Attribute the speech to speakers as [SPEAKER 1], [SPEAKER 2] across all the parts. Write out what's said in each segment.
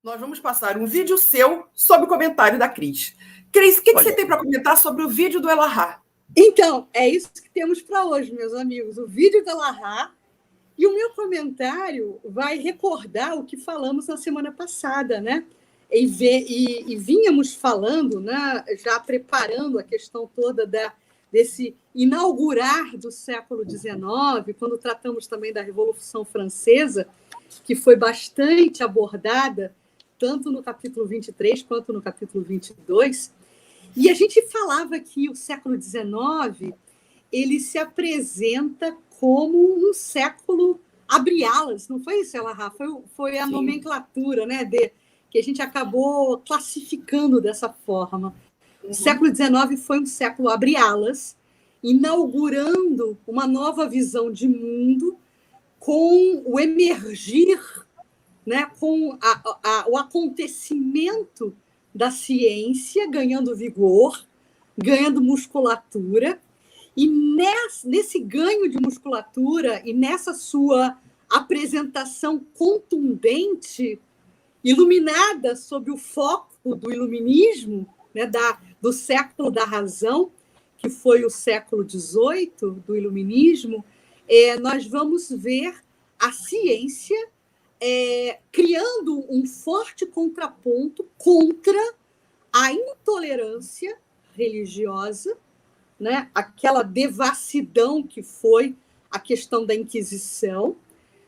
[SPEAKER 1] nós vamos passar um vídeo seu sob o comentário da Cris. Cris, o que você tem para comentar sobre o vídeo do Elahá?
[SPEAKER 2] Então, é isso que temos para hoje, meus amigos. O vídeo do Elahá. E o meu comentário vai recordar o que falamos na semana passada, né? E vínhamos falando, né, já preparando a questão toda desse inaugurar do século XIX, quando tratamos também da Revolução Francesa, que foi bastante abordada, tanto no capítulo 23 quanto no capítulo 22. E a gente falava que o século XIX ele se apresenta como um século abre alas, não foi isso, Elahá? Foi a nomenclatura, né, que a gente acabou classificando dessa forma. O século XIX foi um século abre alas, inaugurando uma nova visão de mundo com o emergir, né, com o acontecimento da ciência ganhando vigor, ganhando musculatura. E nesse ganho de musculatura e nessa sua apresentação contundente, iluminada sob o foco do iluminismo, né, do século da razão, que foi o século XVIII, do iluminismo, nós vamos ver a ciência criando um forte contraponto contra a intolerância religiosa, né? Aquela devassidão que foi a questão da Inquisição,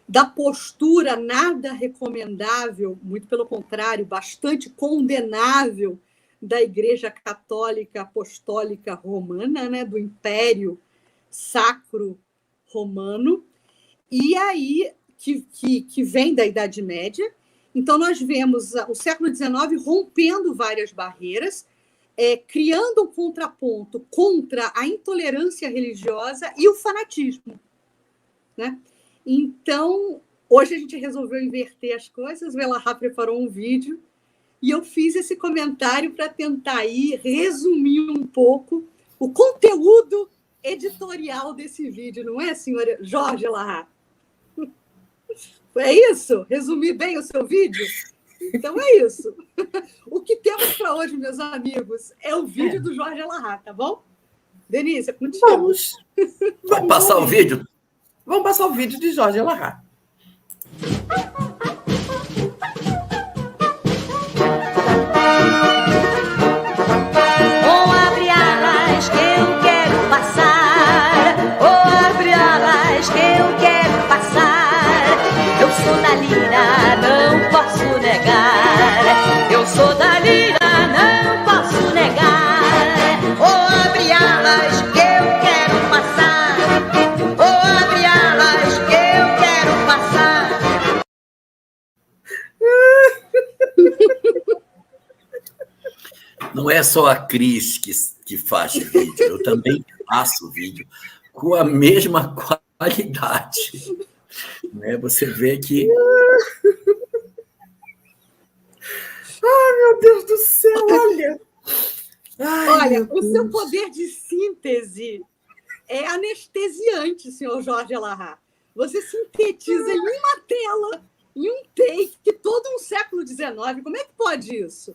[SPEAKER 2] da postura nada recomendável, muito pelo contrário, bastante condenável da Igreja Católica Apostólica Romana, né? Do Império Sacro Romano, e aí que vem da Idade Média. Então, nós vemos o século XIX rompendo várias barreiras, criando um contraponto contra a intolerância religiosa e o fanatismo, né? Então, hoje a gente resolveu inverter as coisas, o Elahá preparou um vídeo e eu fiz esse comentário para tentar aí resumir um pouco o conteúdo editorial desse vídeo, não é, senhora Jorge Elahá? É isso? Resumir bem o seu vídeo? Então é isso. O que temos para hoje, meus amigos, é o vídeo do Jorge Elahá, tá bom? Denise, é contigo.
[SPEAKER 1] Vamos
[SPEAKER 3] passar o vídeo?
[SPEAKER 1] Vamos passar o vídeo de Jorge Elahá.
[SPEAKER 4] Abre alas que eu quero passar. Abre alas que eu quero passar. Eu sou da lira, não posso negar. Eu sou da lira, não posso negar. Abre alas que eu quero passar. Abre alas que eu quero passar.
[SPEAKER 3] Não é só a Cris que faz vídeo, eu também faço vídeo com a mesma qualidade. Né? Você vê que...
[SPEAKER 1] Ai, meu Deus do céu, olha!
[SPEAKER 2] Olha, o seu poder de síntese é anestesiante, senhor Jorge Elahá. Você sintetiza em uma tela, em um take, todo um século XIX. Como é que pode isso?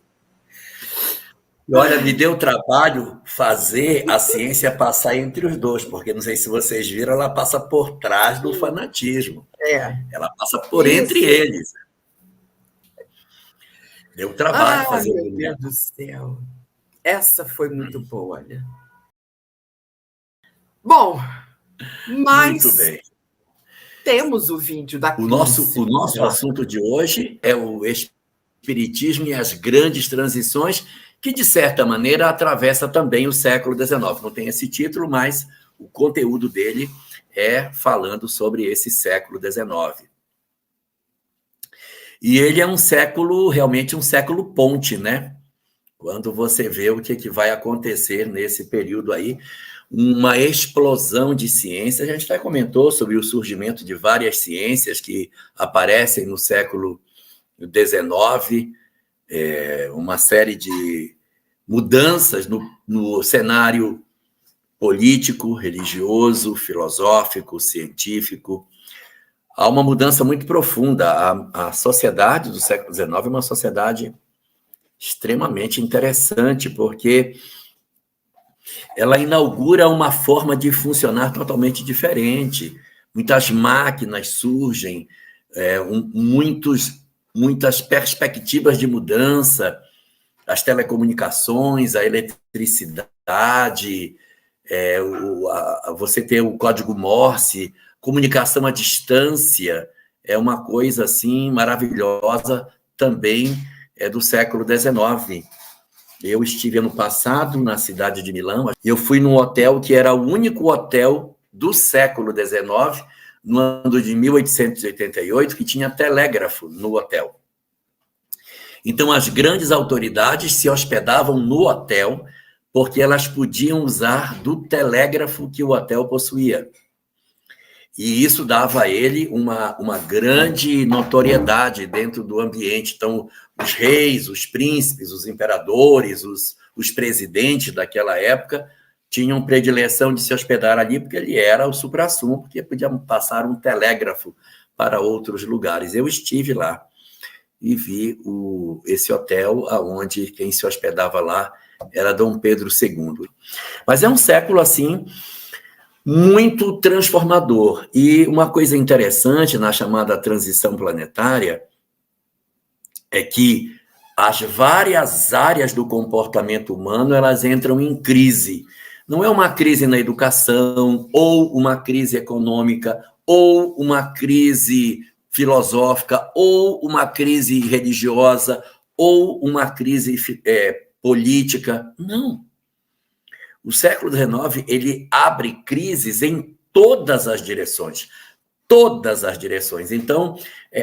[SPEAKER 3] Olha, me deu trabalho fazer a ciência passar entre os dois, porque não sei se vocês viram, ela passa por trás do fanatismo. Ela passa por entre eles. Deu trabalho fazer.
[SPEAKER 1] Meu Deus do céu. Essa foi muito boa, olha. Bom, mas
[SPEAKER 3] muito bem.
[SPEAKER 1] Temos o vídeo da Cris.
[SPEAKER 3] O nosso assunto de hoje é o Espiritismo e as grandes transições, que, de certa maneira, atravessa também o século XIX. Não tem esse título, mas o conteúdo dele é falando sobre esse século XIX. E ele é um século, realmente um século ponte, né? Quando você vê o que vai acontecer nesse período aí, uma explosão de ciência. A gente já comentou sobre o surgimento de várias ciências que aparecem no século XIX, uma série de mudanças no cenário político, religioso, filosófico, científico. há uma mudança muito profunda. A sociedade do século XIX é uma sociedade extremamente interessante, porque ela inaugura uma forma de funcionar totalmente diferente. Muitas máquinas surgem, muitas perspectivas de mudança, as telecomunicações, a eletricidade, você ter o código Morse, comunicação à distância, é uma coisa assim maravilhosa também do século XIX. Eu estive ano passado na cidade de Milão, eu fui num hotel que era o único hotel do século XIX, no ano de 1888, que tinha telégrafo no hotel. Então, as grandes autoridades se hospedavam no hotel porque elas podiam usar do telégrafo que o hotel possuía. E isso dava a ele uma grande notoriedade dentro do ambiente. Então, os reis, os príncipes, os imperadores, os presidentes daquela época tinham predileção de se hospedar ali porque ele era o suprassumo, porque podia passar um telégrafo para outros lugares. Eu estive lá e vi esse hotel onde quem se hospedava lá era Dom Pedro II. Mas é um século, assim, muito transformador. E uma coisa interessante na chamada transição planetária é que as várias áreas do comportamento humano, elas entram em crise. Não é uma crise na educação, ou uma crise econômica, ou uma crise filosófica, ou uma crise religiosa, ou uma crise política. Não. O século XIX, ele abre crises em todas as direções. Todas as direções. Então,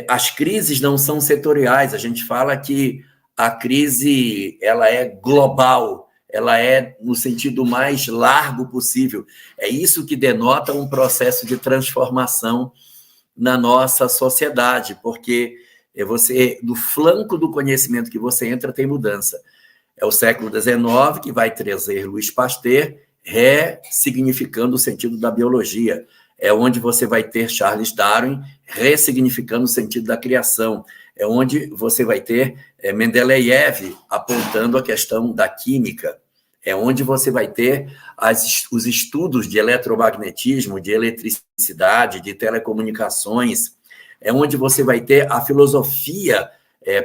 [SPEAKER 3] as crises não são setoriais. A gente fala que a crise ela é global, ela é no sentido mais largo possível. É isso que denota um processo de transformação na nossa sociedade, porque do flanco do conhecimento que você entra, tem mudança. É o século XIX que vai trazer Louis Pasteur, ressignificando o sentido da biologia. É onde você vai ter Charles Darwin, ressignificando o sentido da criação. É onde você vai ter Mendeleev, apontando a questão da química. É onde você vai ter os estudos de eletromagnetismo, de eletricidade, de telecomunicações. É onde você vai ter a filosofia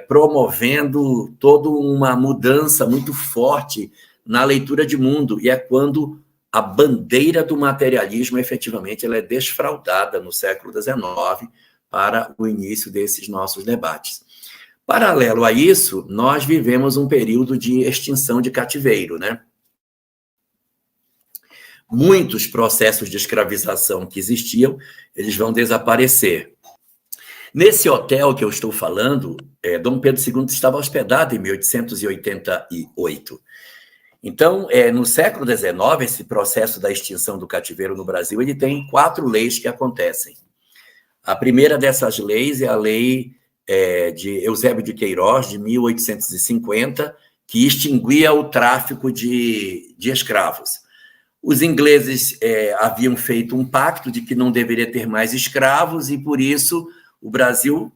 [SPEAKER 3] promovendo toda uma mudança muito forte na leitura de mundo. E é quando a bandeira do materialismo, efetivamente, ela é desfraldada no século XIX para o início desses nossos debates. Paralelo a isso, nós vivemos um período de extinção de cativeiro, né? Muitos processos de escravização que existiam, eles vão desaparecer. Nesse hotel que eu estou falando, Dom Pedro II estava hospedado em 1888. Então, no século XIX, esse processo da extinção do cativeiro no Brasil, ele tem 4 leis que acontecem. A primeira dessas leis é a lei de Eusébio de Queiroz, de 1850, que extinguia o tráfico de escravos. Os ingleses haviam feito um pacto de que não deveria ter mais escravos e, por isso, o Brasil,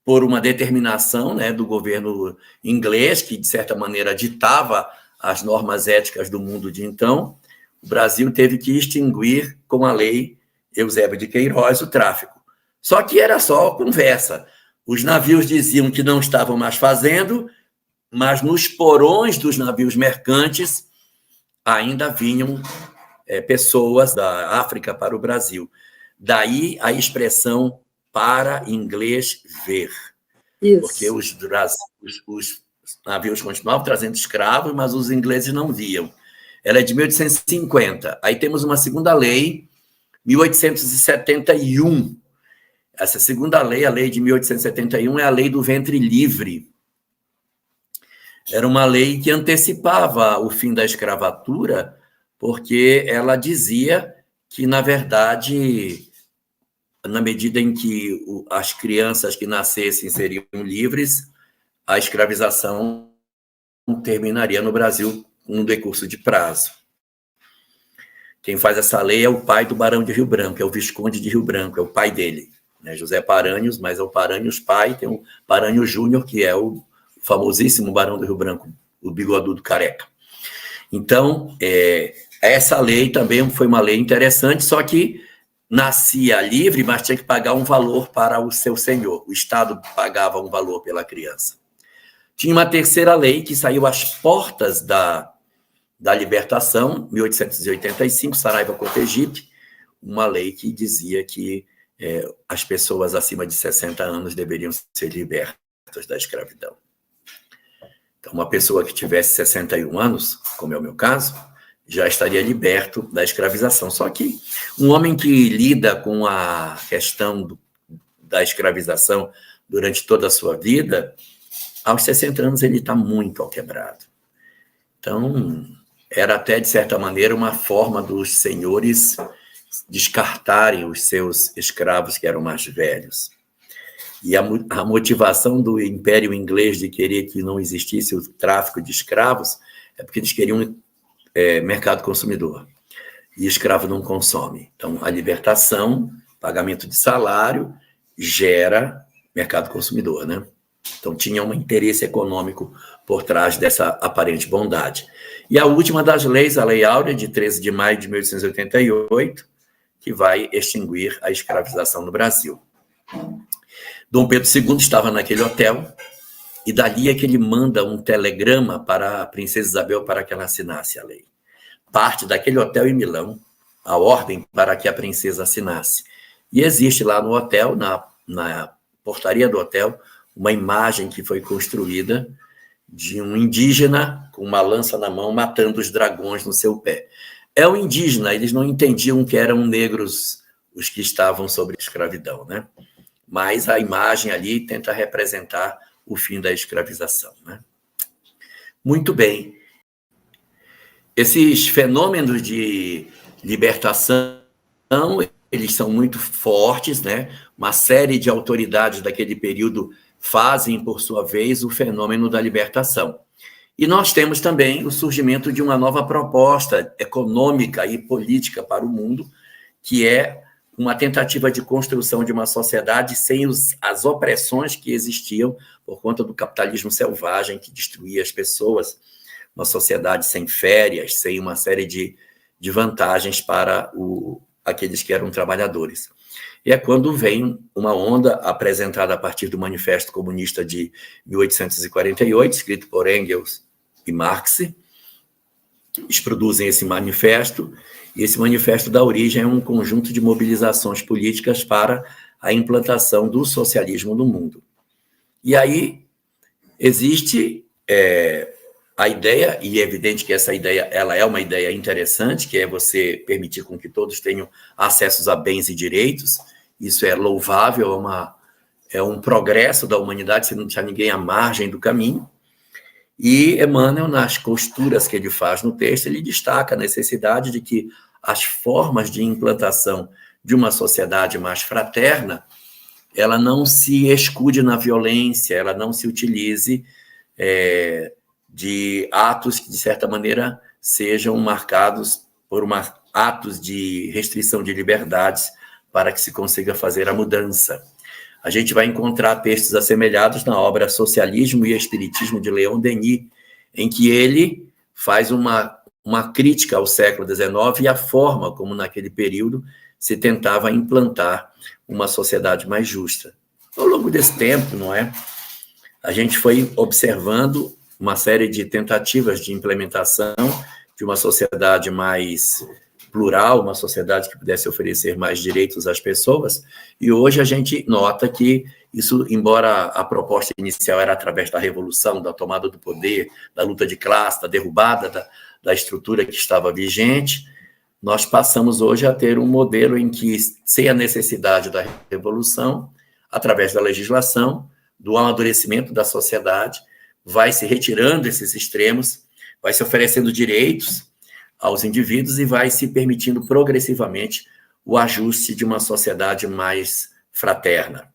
[SPEAKER 3] por uma determinação, né, do governo inglês, que, de certa maneira, ditava as normas éticas do mundo de então, o Brasil teve que extinguir, com a lei Eusébio de Queiroz, o tráfico. Só que era só conversa. Os navios diziam que não estavam mais fazendo, mas nos porões dos navios mercantes ainda vinham pessoas da África para o Brasil. Daí a expressão para inglês ver. Isso. Porque os navios continuavam trazendo escravos, mas os ingleses não viam. Ela é de 1850. Aí temos uma segunda lei, 1871. Essa segunda lei, a lei de 1871, é a lei do ventre livre. Era uma lei que antecipava o fim da escravatura, porque ela dizia que, na verdade, na medida em que as crianças que nascessem seriam livres, a escravização terminaria no Brasil num decurso de prazo. Quem faz essa lei é o pai do Barão de Rio Branco, é o Visconde de Rio Branco, é o pai dele. né? José Paranhos, mas é o Paranhos pai, tem o Paranhos Júnior, que é o famosíssimo Barão do Rio Branco, o bigodudo careca. Então, essa lei também foi uma lei interessante, só que nascia livre, mas tinha que pagar um valor para o seu senhor. O Estado pagava um valor pela criança. Tinha uma terceira lei que saiu às portas da libertação, 1885, Saraiva Cotegipe, uma lei que dizia que as pessoas acima de 60 anos deveriam ser libertas da escravidão. Então, uma pessoa que tivesse 61 anos, como é o meu caso, já estaria liberto da escravização. Só que um homem que lida com a questão da escravização durante toda a sua vida, aos 60 anos ele está muito alquebrado. Então, era até, de certa maneira, uma forma dos senhores descartarem os seus escravos que eram mais velhos. E a motivação do Império Inglês de querer que não existisse o tráfico de escravos é porque eles queriam mercado consumidor. E escravo não consome. Então, a libertação, pagamento de salário, gera mercado consumidor, né? Então, tinha um interesse econômico por trás dessa aparente bondade. E a última das leis, a Lei Áurea, de 13 de maio de 1888, que vai extinguir a escravização no Brasil. Dom Pedro II estava naquele hotel, e dali é que ele manda um telegrama para a princesa Isabel para que ela assinasse a lei. Parte daquele hotel em Milão, a ordem para que a princesa assinasse. E existe lá no hotel, na portaria do hotel, uma imagem que foi construída de um indígena com uma lança na mão matando os dragões no seu pé. É o indígena, eles não entendiam que eram negros os que estavam sob escravidão, né? Mas a imagem ali tenta representar o fim da escravização, né? Muito bem. Esses fenômenos de libertação, eles são muito fortes, né? Uma série de autoridades daquele período fazem, por sua vez, o fenômeno da libertação. E nós temos também o surgimento de uma nova proposta econômica e política para o mundo, que é uma tentativa de construção de uma sociedade sem as opressões que existiam por conta do capitalismo selvagem que destruía as pessoas, uma sociedade sem férias, sem uma série de vantagens para aqueles que eram trabalhadores. E é quando vem uma onda apresentada a partir do Manifesto Comunista de 1848, escrito por Engels e Marx. Eles produzem esse manifesto, e esse manifesto dá origem a um conjunto de mobilizações políticas para a implantação do socialismo no mundo. E aí existe a ideia, e é evidente que essa ideia ela é uma ideia interessante, que é você permitir com que todos tenham acesso a bens e direitos. Isso é louvável, é um progresso da humanidade, você não deixar ninguém à margem do caminho. E Emmanuel, nas costuras que ele faz no texto, ele destaca a necessidade de que as formas de implantação de uma sociedade mais fraterna, ela não se escude na violência, ela não se utilize de atos que, de certa maneira, sejam marcados por atos de restrição de liberdades para que se consiga fazer a mudança. A gente vai encontrar textos assemelhados na obra Socialismo e Espiritismo de Leon Denis, em que ele faz uma crítica ao século XIX e a forma como, naquele período, se tentava implantar uma sociedade mais justa. Ao longo desse tempo, não é? A gente foi observando uma série de tentativas de implementação de uma sociedade mais plural, uma sociedade que pudesse oferecer mais direitos às pessoas, e hoje a gente nota que isso, embora a proposta inicial era através da revolução, da tomada do poder, da luta de classe, da derrubada da estrutura que estava vigente, nós passamos hoje a ter um modelo em que, sem a necessidade da revolução, através da legislação, do amadurecimento da sociedade, vai se retirando esses extremos, vai se oferecendo direitos aos indivíduos e vai se permitindo progressivamente o ajuste de uma sociedade mais fraterna.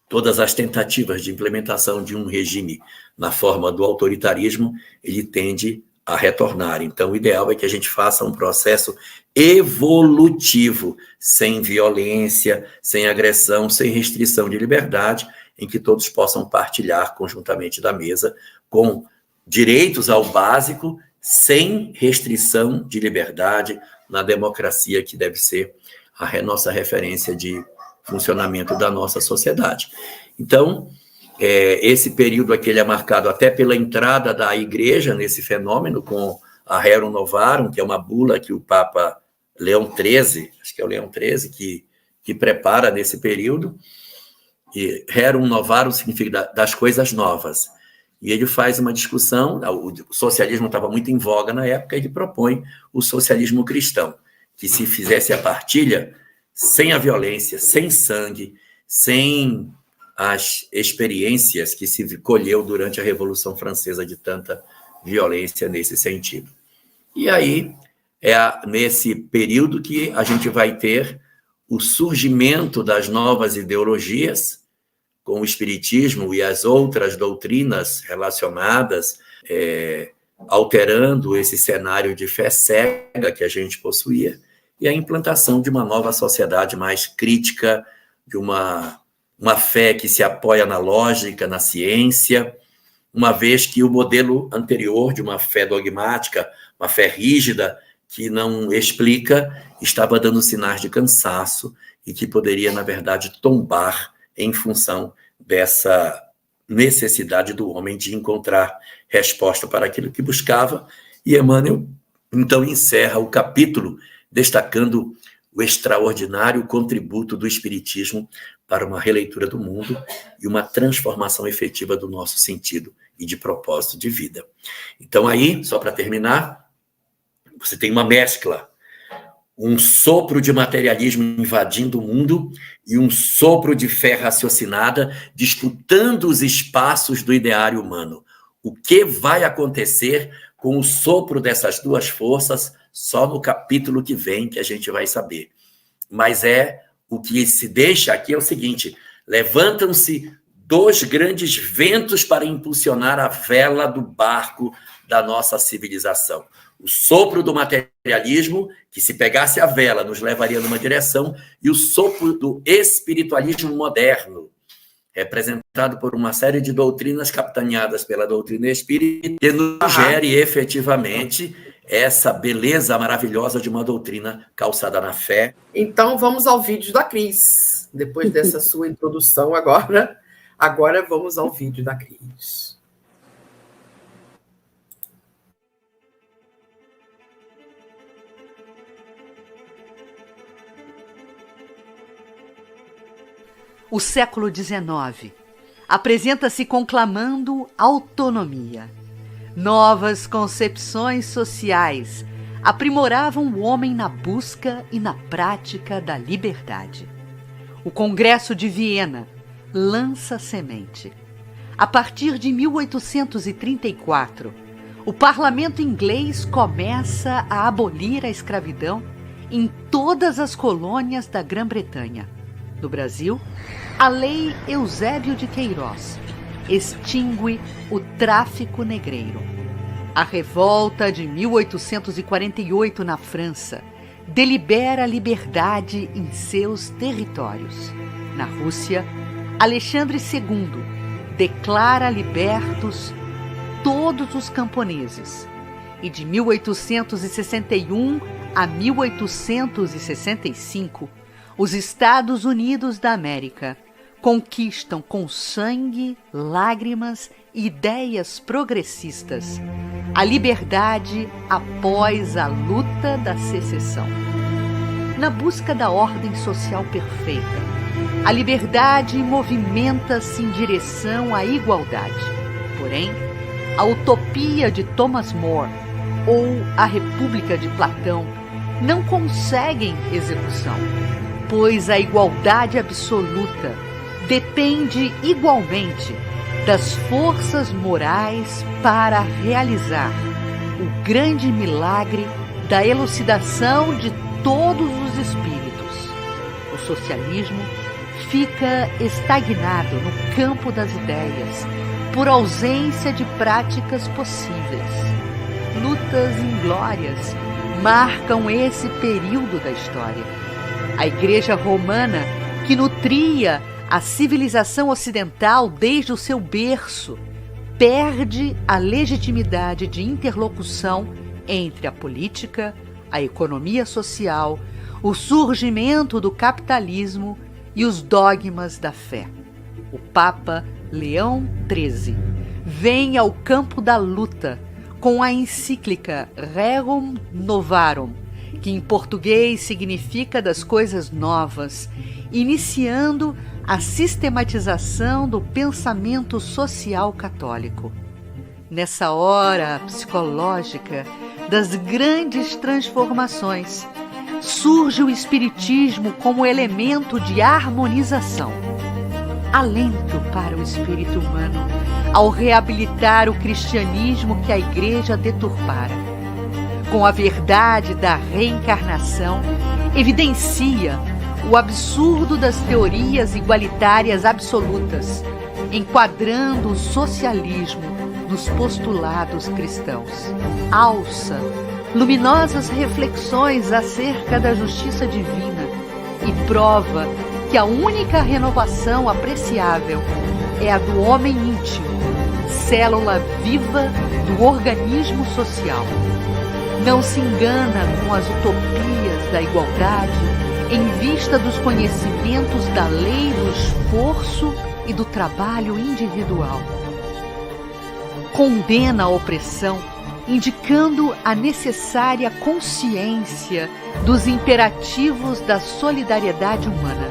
[SPEAKER 3] Todas as tentativas de implementação de um regime na forma do autoritarismo, ele tende a retornar. Então, o ideal é que a gente faça um processo evolutivo, sem violência, sem agressão, sem restrição de liberdade, em que todos possam partilhar conjuntamente da mesa, com direitos ao básico, sem restrição de liberdade, na democracia que deve ser a nossa referência de funcionamento da nossa sociedade. Então, esse período aqui ele é marcado até pela entrada da igreja nesse fenômeno, com a Rerum Novarum, que é uma bula que o Papa Leão XIII, acho que é o Leão XIII, que prepara nesse período. E Rerum Novarum significa das coisas novas. E ele faz uma discussão, o socialismo estava muito em voga na época, ele propõe o socialismo cristão, que se fizesse a partilha sem a violência, sem sangue, sem as experiências que se colheu durante a Revolução Francesa de tanta violência nesse sentido. E aí, nesse período que a gente vai ter o surgimento das novas ideologias, com o espiritismo e as outras doutrinas relacionadas, alterando esse cenário de fé cega que a gente possuía, e a implantação de uma nova sociedade mais crítica, de uma fé que se apoia na lógica, na ciência, uma vez que o modelo anterior de uma fé dogmática, uma fé rígida, que não explica, estava dando sinais de cansaço e que poderia, na verdade, tombar em função dessa necessidade do homem de encontrar resposta para aquilo que buscava. E Emmanuel, então, encerra o capítulo destacando o extraordinário contributo do Espiritismo para uma releitura do mundo e uma transformação efetiva do nosso sentido e de propósito de vida. Então aí, só para terminar, você tem uma mescla, um sopro de materialismo invadindo o mundo e um sopro de fé raciocinada disputando os espaços do ideário humano. O que vai acontecer com o sopro dessas duas forças? Só no capítulo que vem que a gente vai saber. Mas o que se deixa aqui é o seguinte: levantam-se dois grandes ventos para impulsionar a vela do barco da nossa civilização. O sopro do materialismo, que se pegasse a vela nos levaria numa direção, e o sopro do espiritualismo moderno, representado por uma série de doutrinas capitaneadas pela doutrina espírita, que nos gere efetivamente essa beleza maravilhosa de uma doutrina calçada na fé.
[SPEAKER 1] Então, vamos ao vídeo da Cris. Depois dessa sua introdução, agora vamos ao vídeo da Cris.
[SPEAKER 5] O século XIX apresenta-se conclamando autonomia. Novas concepções sociais aprimoravam o homem na busca e na prática da liberdade. O Congresso de Viena lança a semente. A partir de 1834, o parlamento inglês começa a abolir a escravidão em todas as colônias da Grã-Bretanha. No Brasil, a Lei Eusébio de Queiroz extingue o tráfico negreiro. A revolta de 1848 na França delibera a liberdade em seus territórios. Na Rússia, Alexandre II declara libertos todos os camponeses. E de 1861 a 1865, os Estados Unidos da América conquistam com sangue, lágrimas e ideias progressistas a liberdade após a luta da secessão. Na busca da ordem social perfeita, a liberdade movimenta-se em direção à igualdade. Porém, a utopia de Thomas More ou a República de Platão não conseguem execução, pois a igualdade absoluta depende igualmente das forças morais para realizar o grande milagre da elucidação de todos os espíritos. O socialismo fica estagnado no campo das ideias por ausência de práticas possíveis. lutas inglórias marcam esse período da história. A Igreja Romana, que nutria a civilização ocidental desde o seu berço, perde a legitimidade de interlocução entre a política, a economia social, o surgimento do capitalismo e os dogmas da fé. O Papa Leão XIII vem ao campo da luta com a encíclica Rerum Novarum, que em português significa das coisas novas, iniciando a sistematização do pensamento social católico. Nessa hora psicológica das grandes transformações, surge o Espiritismo como elemento de harmonização. Alento para o espírito humano ao reabilitar o cristianismo que a Igreja deturpara. Com a verdade da reencarnação, evidencia o absurdo das teorias igualitárias absolutas, enquadrando o socialismo nos postulados cristãos. Alça luminosas reflexões acerca da justiça divina e prova que a única renovação apreciável é a do homem íntimo, célula viva do organismo social. Não se engana com as utopias da igualdade em vista dos conhecimentos da lei do esforço e do trabalho individual. Condena a opressão, indicando a necessária consciência dos imperativos da solidariedade humana.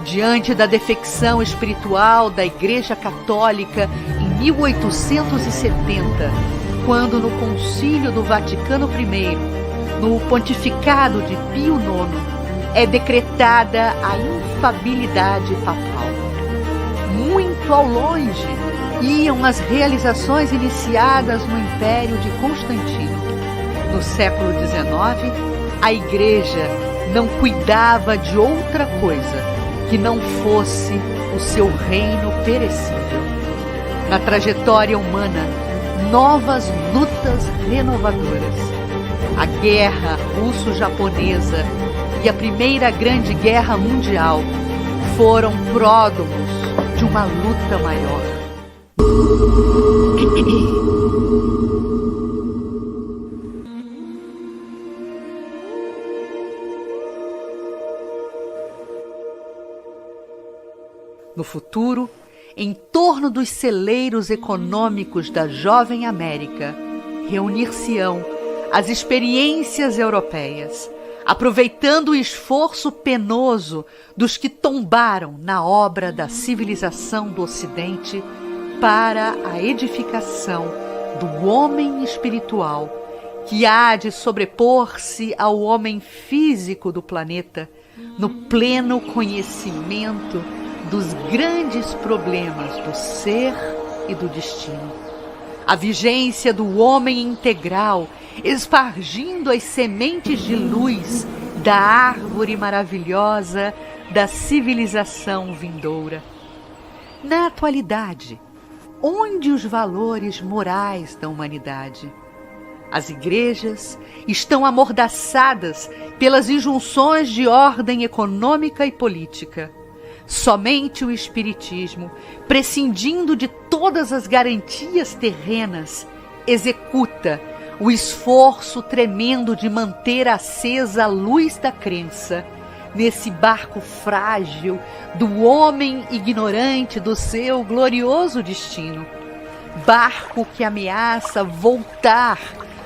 [SPEAKER 5] Diante da defecção espiritual da Igreja Católica em 1870, quando no Concílio do Vaticano I, no pontificado de Pio IX, é decretada a infabilidade papal. Muito ao longe iam as realizações iniciadas no Império de Constantino. No século XIX, a Igreja não cuidava de outra coisa que não fosse o seu reino perecível. Na trajetória humana, novas lutas renovadoras. A Guerra Russo-Japonesa e a Primeira Grande Guerra Mundial foram pródromos de uma luta maior. No futuro, em torno dos celeiros econômicos da jovem América, reunir-se-ão as experiências europeias, aproveitando o esforço penoso dos que tombaram na obra da civilização do Ocidente para a edificação do homem espiritual, que há de sobrepor-se ao homem físico do planeta no pleno conhecimento dos grandes problemas do ser e do destino. A vigência do homem integral, espargindo as sementes de luz da árvore maravilhosa da civilização vindoura. Na atualidade, onde os valores morais da humanidade? As igrejas estão amordaçadas pelas injunções de ordem econômica e política. Somente o Espiritismo, prescindindo de todas as garantias terrenas, executa o esforço tremendo de manter acesa a luz da crença nesse barco frágil do homem ignorante do seu glorioso destino. Barco que ameaça voltar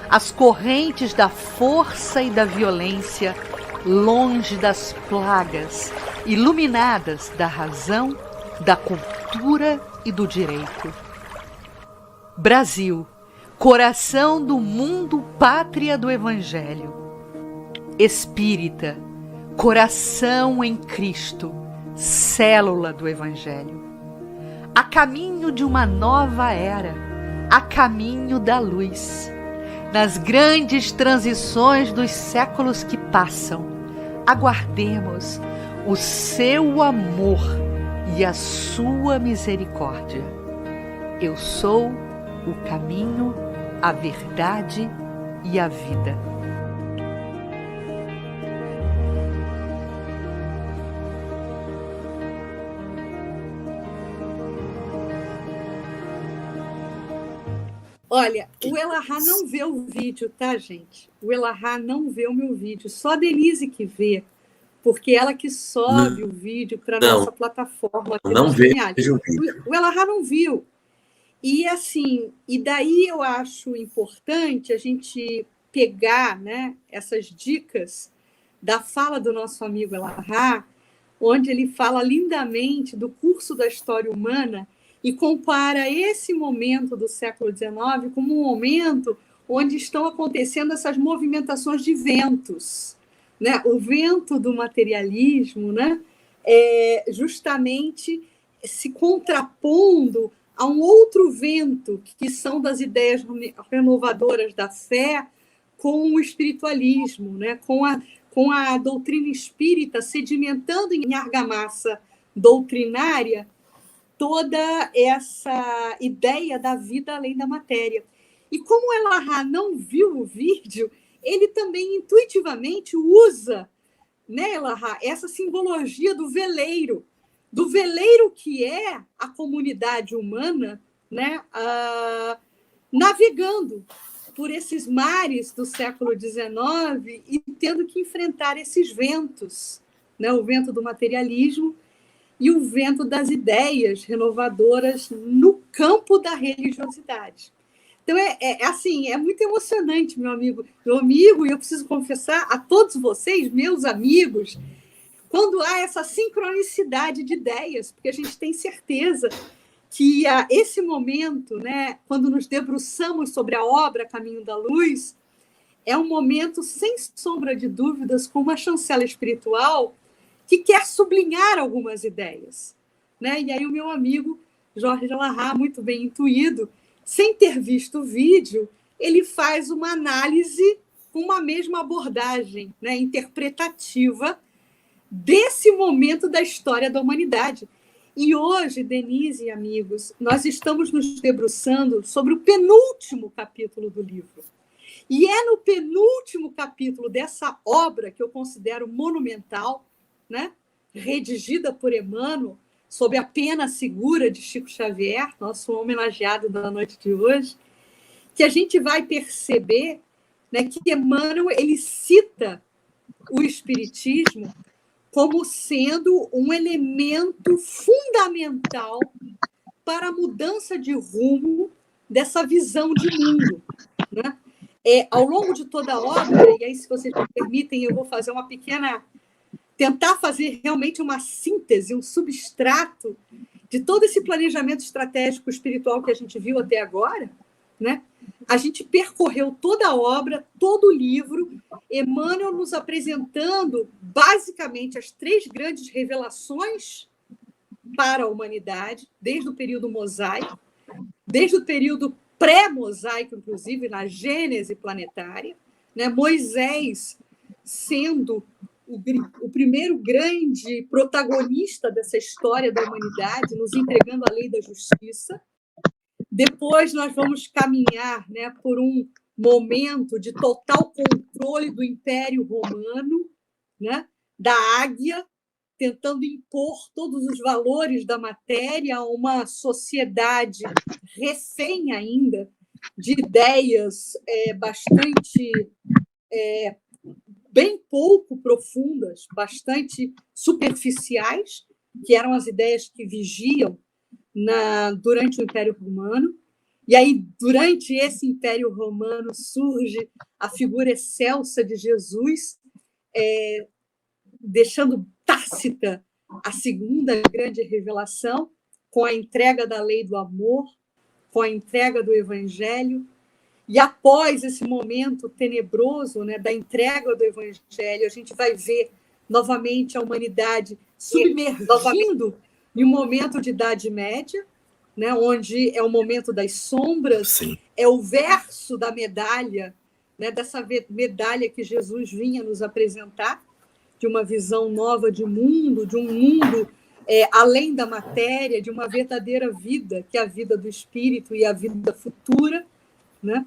[SPEAKER 5] às correntes da força e da violência, longe das plagas, iluminadas da razão, da cultura e do direito. Brasil, coração do mundo, pátria do Evangelho. Espírita, coração em Cristo, célula do Evangelho. A caminho de uma nova era, a caminho da luz. Nas grandes transições dos séculos que passam, aguardemos o seu amor e a sua misericórdia. Eu sou o caminho, a verdade e a vida.
[SPEAKER 2] Olha, o Elahá não vê o vídeo, tá, gente? O Elahá não vê o meu vídeo, só a Denise que vê, porque ela que sobe o vídeo para nossa plataforma.
[SPEAKER 3] Não vejo o vídeo.
[SPEAKER 2] O Elahá não viu. E assim, e daí eu acho importante a gente pegar, né, essas dicas da fala do nosso amigo Elahá, onde ele fala lindamente do curso da história humana e compara esse momento do século XIX como um momento onde estão acontecendo essas movimentações de ventos, né? O vento do materialismo, né? Justamente se contrapondo a um outro vento, que são das ideias renovadoras da fé, com o espiritualismo, né? com a doutrina espírita sedimentando em argamassa doutrinária toda essa ideia da vida além da matéria. E como o Elahá não viu o vídeo, ele também intuitivamente usa, né, Elahá, essa simbologia do veleiro que é a comunidade humana, né, navegando por esses mares do século XIX e tendo que enfrentar esses ventos, né, o vento do materialismo e o vento das ideias renovadoras no campo da religiosidade. Então, assim, é muito emocionante, meu amigo, e eu preciso confessar a todos vocês, meus amigos, quando há essa sincronicidade de ideias, porque a gente tem certeza que esse momento, né, quando nos debruçamos sobre a obra Caminho da Luz, é um momento, sem sombra de dúvidas, com uma chancela espiritual que quer sublinhar algumas ideias, né? E aí o meu amigo Jorge Elahá, muito bem intuído, sem ter visto o vídeo, ele faz uma análise com uma mesma abordagem, né, interpretativa desse momento da história da humanidade. E hoje, Denise e amigos, nós estamos nos debruçando sobre o penúltimo capítulo do livro. E é no penúltimo capítulo dessa obra que eu considero monumental, né, redigida por Emmanuel, sob a pena segura de Chico Xavier, nosso homenageado da noite de hoje, que a gente vai perceber, né, que Emmanuel ele cita o Espiritismo como sendo um elemento fundamental para a mudança de rumo dessa visão de mundo, né? Ao longo de toda a obra, e aí, se vocês me permitem, eu vou fazer uma pequena... tentar fazer realmente uma síntese, um substrato de todo esse planejamento estratégico espiritual que a gente viu até agora, né? A gente percorreu toda a obra, todo o livro, Emmanuel nos apresentando basicamente as 3 grandes revelações para a humanidade, desde o período mosaico, desde o período pré-mosaico, inclusive, na Gênese planetária, né? Moisés sendo o primeiro grande protagonista dessa história da humanidade, nos entregando a lei da justiça. Depois nós vamos caminhar, né, por um momento de total controle do Império Romano, né, da águia, tentando impor todos os valores da matéria a uma sociedade refém ainda de ideias bastante... bem pouco profundas, bastante superficiais, que eram as ideias que vigiam durante o Império Romano. E aí, durante esse Império Romano, surge a figura excelsa de Jesus, deixando tácita a segunda grande revelação, com a entrega da lei do amor, com a entrega do Evangelho. E após esse momento tenebroso, né, da entrega do Evangelho, a gente vai ver novamente a humanidade submergindo em um momento de Idade Média, né, onde é o momento das sombras. Sim. É o verso da medalha, né, dessa medalha que Jesus vinha nos apresentar, de uma visão nova de mundo, de um mundo além da matéria, de uma verdadeira vida, que é a vida do espírito e a vida futura, né?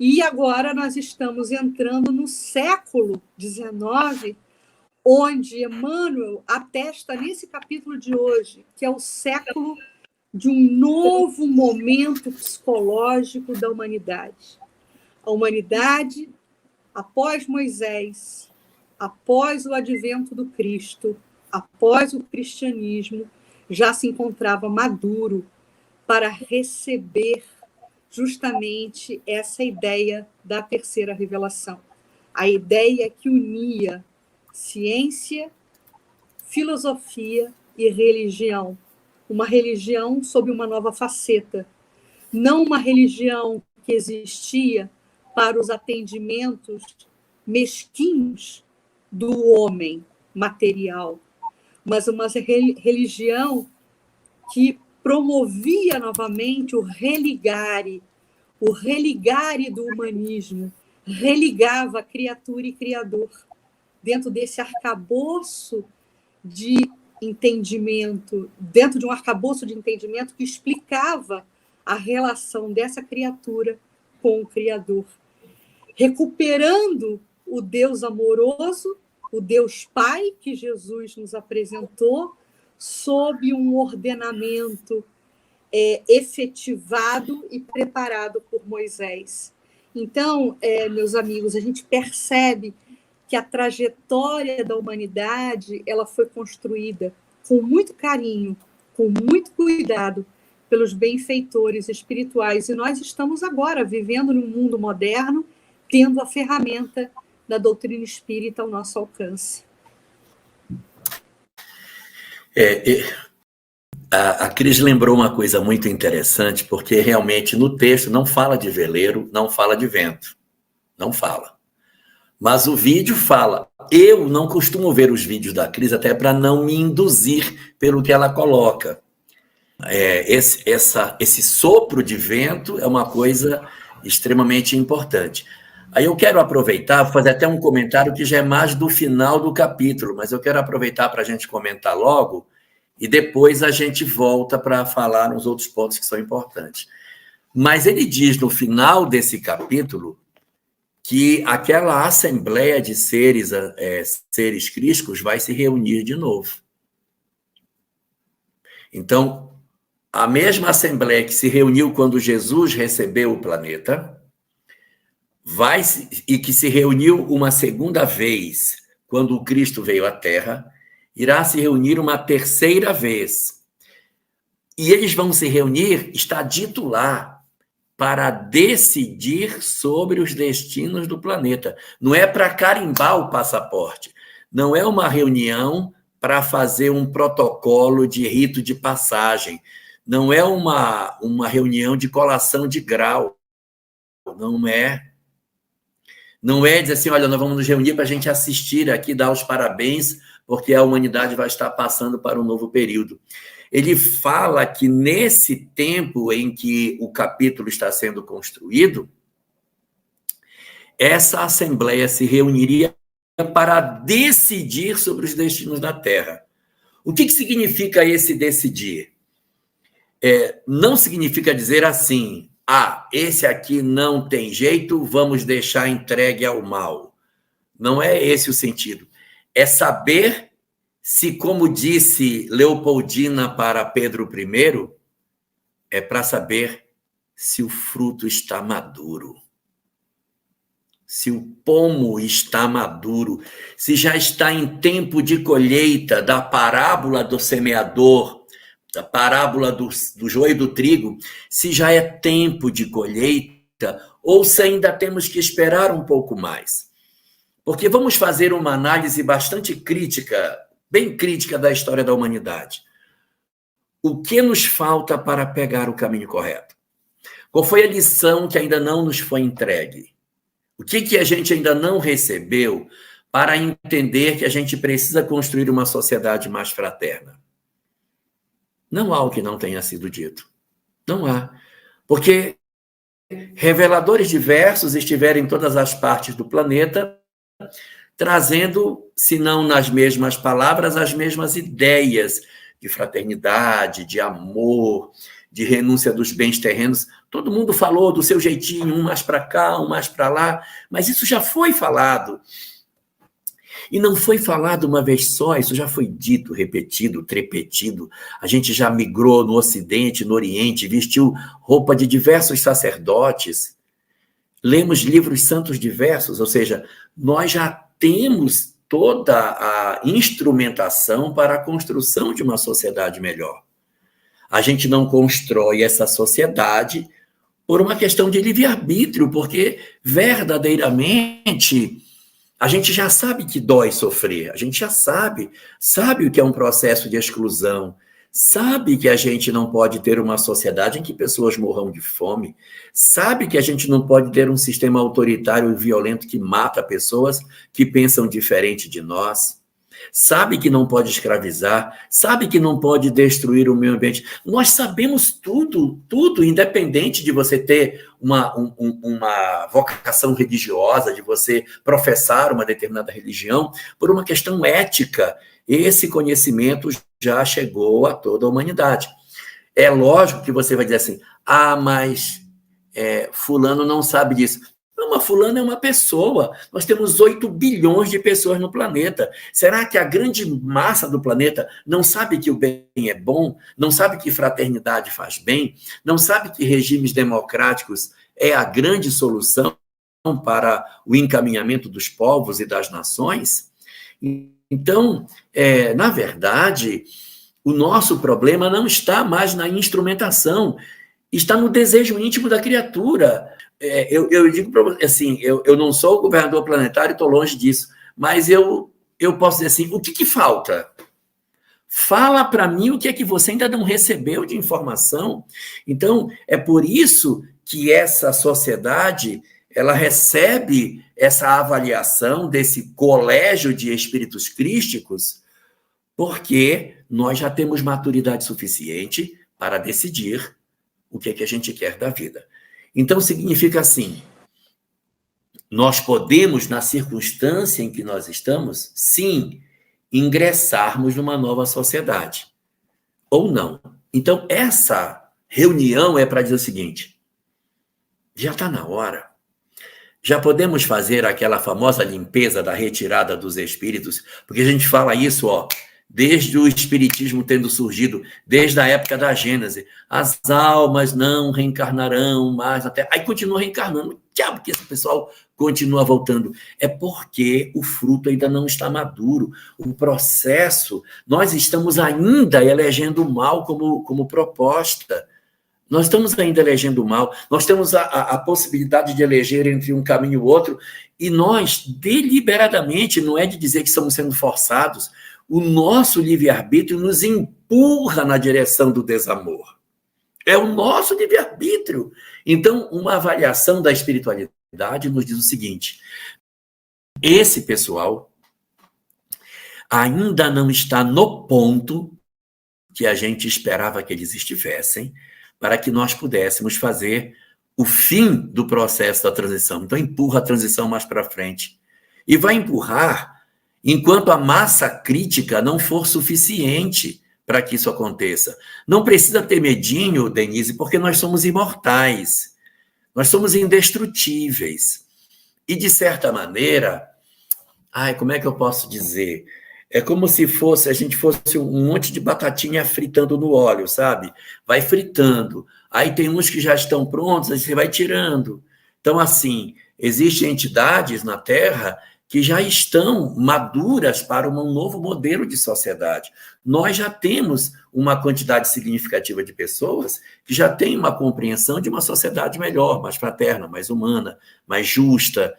[SPEAKER 2] E agora nós estamos entrando no século XIX, onde Emmanuel atesta nesse capítulo de hoje, que é o século de um novo momento psicológico da humanidade. A humanidade, após Moisés, após o advento do Cristo, após o cristianismo, já se encontrava maduro para receber justamente essa ideia da terceira revelação. A ideia que unia ciência, filosofia e religião. Uma religião sob uma nova faceta. Não uma religião que existia para os atendimentos mesquinhos do homem material, mas uma religião que promovia novamente o religare do humanismo, religava criatura e criador dentro desse arcabouço de entendimento, dentro de um arcabouço de entendimento que explicava a relação dessa criatura com o Criador, recuperando o Deus amoroso, o Deus Pai que Jesus nos apresentou, sob um ordenamento efetivado e preparado por Moisés. Então, meus amigos, a gente percebe que a trajetória da humanidade ela foi construída com muito carinho, com muito cuidado pelos benfeitores espirituais. E nós estamos agora vivendo num mundo moderno, tendo a ferramenta da doutrina espírita ao nosso alcance.
[SPEAKER 3] A Cris lembrou uma coisa muito interessante, porque realmente no texto não fala de veleiro, não fala de vento, não fala. Mas o vídeo fala. Eu não costumo ver os vídeos da Cris, até para não me induzir pelo que ela coloca. Esse sopro de vento é uma coisa extremamente importante. Aí eu quero aproveitar, fazer até um comentário que já é mais do final do capítulo, mas eu quero aproveitar para a gente comentar logo e depois a gente volta para falar nos outros pontos que são importantes. Mas ele diz no final desse capítulo que aquela assembleia de seres crísticos vai se reunir de novo. Então, a mesma assembleia que se reuniu quando Jesus recebeu o planeta, e que se reuniu uma segunda vez quando o Cristo veio à Terra, irá se reunir uma terceira vez. E eles vão se reunir, está dito lá, para decidir sobre os destinos do planeta. Não é para carimbar o passaporte. Não é uma reunião para fazer um protocolo de rito de passagem. Não é uma reunião de colação de grau. Não é. Não é dizer assim, olha, nós vamos nos reunir para a gente assistir aqui, dar os parabéns, porque a humanidade vai estar passando para um novo período. Ele fala que nesse tempo em que o capítulo está sendo construído, essa assembleia se reuniria para decidir sobre os destinos da Terra. O que significa esse decidir? Não significa dizer assim, esse aqui não tem jeito, vamos deixar entregue ao mal. Não é esse o sentido. É saber se, como disse Leopoldina para Pedro I, é para saber se o fruto está maduro, se o pomo está maduro, se já está em tempo de colheita, da parábola do semeador, da parábola do joio e do trigo, se já é tempo de colheita ou se ainda temos que esperar um pouco mais. Porque vamos fazer uma análise bastante crítica, bem crítica da história da humanidade. O que nos falta para pegar o caminho correto? Qual foi a lição que ainda não nos foi entregue? O que a gente ainda não recebeu para entender que a gente precisa construir uma sociedade mais fraterna? Não há o que não tenha sido dito. Não há. Porque reveladores diversos estiveram em todas as partes do planeta, trazendo, se não nas mesmas palavras, as mesmas ideias de fraternidade, de amor, de renúncia dos bens terrenos. Todo mundo falou do seu jeitinho, um mais para cá, um mais para lá, mas isso já foi falado. E não foi falado uma vez só, isso já foi dito, repetido, trepetido. A gente já migrou no Ocidente, no Oriente, vestiu roupa de diversos sacerdotes, lemos livros santos diversos, ou seja, nós já temos toda a instrumentação para a construção de uma sociedade melhor. A gente não constrói essa sociedade por uma questão de livre-arbítrio, porque verdadeiramente a gente já sabe que dói sofrer, a gente já sabe o que é um processo de exclusão, sabe que a gente não pode ter uma sociedade em que pessoas morram de fome, sabe que a gente não pode ter um sistema autoritário e violento que mata pessoas que pensam diferente de nós, sabe que não pode escravizar, sabe que não pode destruir o meio ambiente. Nós sabemos tudo, independente de você ter uma vocação religiosa, de você professar uma determinada religião, por uma questão ética. Esse conhecimento já chegou a toda a humanidade. É lógico que você vai dizer assim, mas fulano não sabe disso. Não, mas fulano é uma pessoa. Nós temos 8 bilhões de pessoas no planeta. Será que a grande massa do planeta não sabe que o bem é bom? Não sabe que fraternidade faz bem? Não sabe que regimes democráticos é a grande solução para o encaminhamento dos povos e das nações? Então, na verdade, o nosso problema não está mais na instrumentação, está no desejo íntimo da criatura. Eu digo para você, assim, eu não sou o governador planetário, estou longe disso, mas eu posso dizer assim, o que falta? Fala para mim o que é que você ainda não recebeu de informação. Então, é por isso que essa sociedade, ela recebe essa avaliação desse colégio de espíritos crísticos, porque nós já temos maturidade suficiente para decidir o que é que a gente quer da vida. Então, significa assim, nós podemos, na circunstância em que nós estamos, sim, ingressarmos numa nova sociedade, ou não. Então, essa reunião é para dizer o seguinte, já está na hora, já podemos fazer aquela famosa limpeza da retirada dos espíritos, porque a gente fala isso, desde o espiritismo tendo surgido, desde a época da Gênese, as almas não reencarnarão mais na Terra. Aí continua reencarnando. Diabo que esse pessoal continua voltando. É porque o fruto ainda não está maduro. O processo, nós estamos ainda elegendo o mal como proposta. Nós estamos ainda elegendo o mal. Nós temos a possibilidade de eleger entre um caminho e o outro, e nós, deliberadamente, não é de dizer que estamos sendo forçados, o nosso livre-arbítrio nos empurra na direção do desamor. É o nosso livre-arbítrio. Então, uma avaliação da espiritualidade nos diz o seguinte, esse pessoal ainda não está no ponto que a gente esperava que eles estivessem para que nós pudéssemos fazer o fim do processo da transição. Então, empurra a transição mais para frente. E vai empurrar enquanto a massa crítica não for suficiente para que isso aconteça. Não precisa ter medinho, Denise, porque nós somos imortais. Nós somos indestrutíveis. E, de certa maneira, como é que eu posso dizer? É como se a gente fosse um monte de batatinha fritando no óleo, sabe? Vai fritando. Aí tem uns que já estão prontos, aí você vai tirando. Então, assim, existem entidades na Terra que já estão maduras para um novo modelo de sociedade. Nós já temos uma quantidade significativa de pessoas que já têm uma compreensão de uma sociedade melhor, mais fraterna, mais humana, mais justa,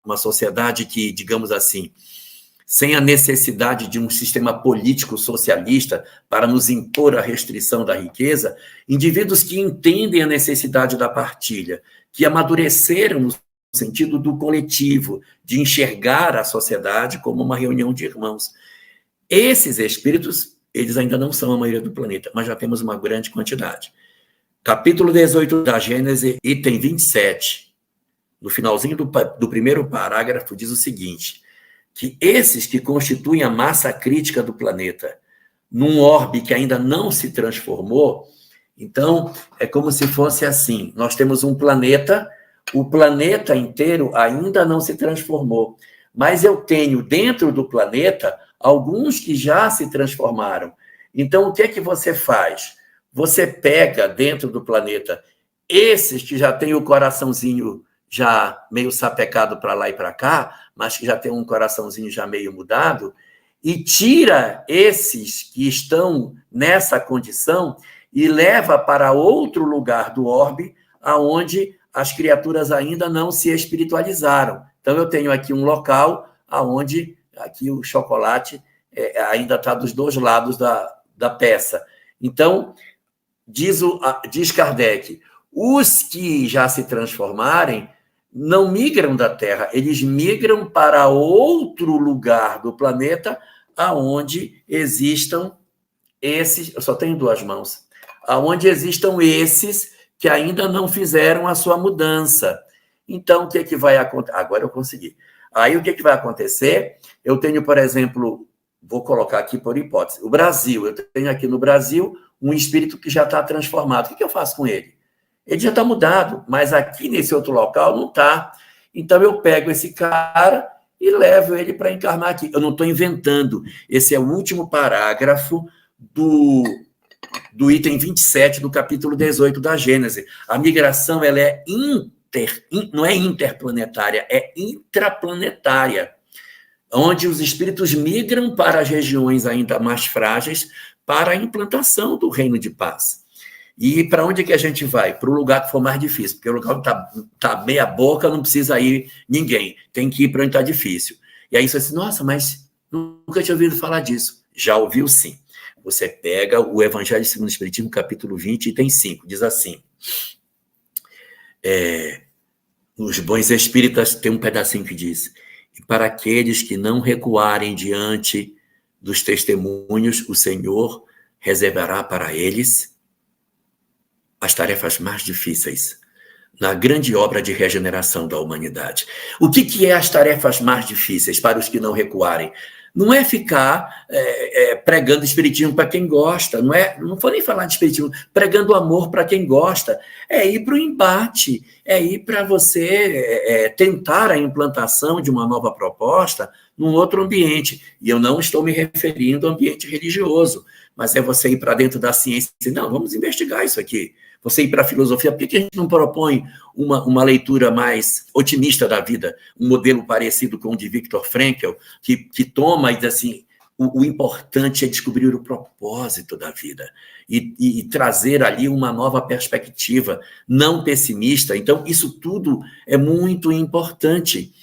[SPEAKER 3] uma sociedade que, digamos assim, sem a necessidade de um sistema político socialista para nos impor a restrição da riqueza, indivíduos que entendem a necessidade da partilha, que amadureceram no sentido do coletivo, de enxergar a sociedade como uma reunião de irmãos. Esses espíritos, eles ainda não são a maioria do planeta, mas já temos uma grande quantidade. Capítulo 18 da Gênese, item 27, no finalzinho do primeiro parágrafo, diz o seguinte, que esses que constituem a massa crítica do planeta, num orbe que ainda não se transformou, Então, é como se fosse assim, nós temos um planeta, o planeta inteiro ainda não se transformou, mas eu tenho dentro do planeta alguns que já se transformaram. Então, o que é que você faz? Você pega dentro do planeta esses que já têm o coraçãozinho já meio sapecado para lá e para cá, mas que já tem um coraçãozinho já meio mudado, e tira esses que estão nessa condição e leva para outro lugar do orbe, aonde as criaturas ainda não se espiritualizaram. Então, eu tenho aqui um local aonde aqui o chocolate ainda está dos dois lados da peça. Então, diz Kardec, os que já se transformarem não migram da Terra, eles migram para outro lugar do planeta aonde existam esses, eu só tenho duas mãos, aonde existam esses que ainda não fizeram a sua mudança. Então, o que é que vai acontecer? Agora eu consegui. Aí, o que é que vai acontecer? Eu tenho, por exemplo, vou colocar aqui por hipótese, o Brasil, eu tenho aqui no Brasil um espírito que já está transformado. O que eu faço com ele? Ele já está mudado, mas aqui nesse outro local não está. Então, eu pego esse cara e levo ele para encarnar aqui. Eu não estou inventando. Esse é o último parágrafo do item 27 do capítulo 18 da Gênese. A migração ela é não é interplanetária, é intraplanetária, onde os espíritos migram para as regiões ainda mais frágeis para a implantação do reino de paz. E para onde que a gente vai? Para o lugar que for mais difícil, porque o lugar que está meia boca, não precisa ir ninguém, tem que ir para onde está difícil. E aí você diz, nossa, mas nunca tinha ouvido falar disso. Já ouviu sim. Você pega o Evangelho segundo o Espiritismo, capítulo 20, item 5, diz assim, os bons espíritas, tem um pedacinho que diz, e para aqueles que não recuarem diante dos testemunhos, o Senhor reservará para eles as tarefas mais difíceis na grande obra de regeneração da humanidade. O que é as tarefas mais difíceis para os que não recuarem? Não é ficar pregando espiritismo para quem gosta, não vou nem falar de espiritismo, pregando amor para quem gosta, é ir para o embate, é ir para você tentar a implantação de uma nova proposta num outro ambiente. E eu não estou me referindo ao ambiente religioso, mas é você ir para dentro da ciência e dizer, não, vamos investigar isso aqui. Você ir para a filosofia, por que a gente não propõe uma leitura mais otimista da vida, um modelo parecido com o de Viktor Frankl, que toma e diz assim, o importante é descobrir o propósito da vida e trazer ali uma nova perspectiva, não pessimista. Então, isso tudo é muito importante.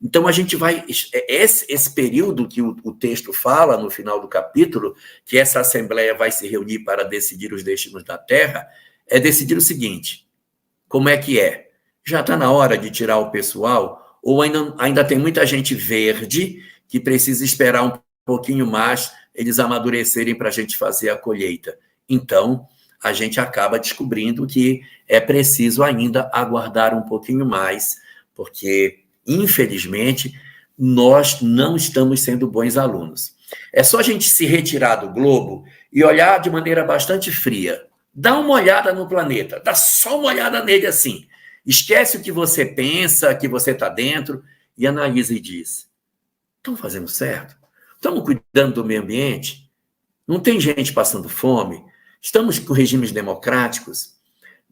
[SPEAKER 3] Então, a gente vai... Esse período que o texto fala, no final do capítulo, que essa Assembleia vai se reunir para decidir os destinos da Terra, é decidir o seguinte, como é que é? Já está na hora de tirar o pessoal ou ainda tem muita gente verde que precisa esperar um pouquinho mais eles amadurecerem para a gente fazer a colheita? Então, a gente acaba descobrindo que é preciso ainda aguardar um pouquinho mais, porque, infelizmente, nós não estamos sendo bons alunos. É só a gente se retirar do globo e olhar de maneira bastante fria. Dá uma olhada no planeta, dá só uma olhada nele assim. Esquece o que você pensa, que você está dentro, e analisa e diz, estamos fazendo certo? Estamos cuidando do meio ambiente? Não tem gente passando fome? Estamos com regimes democráticos?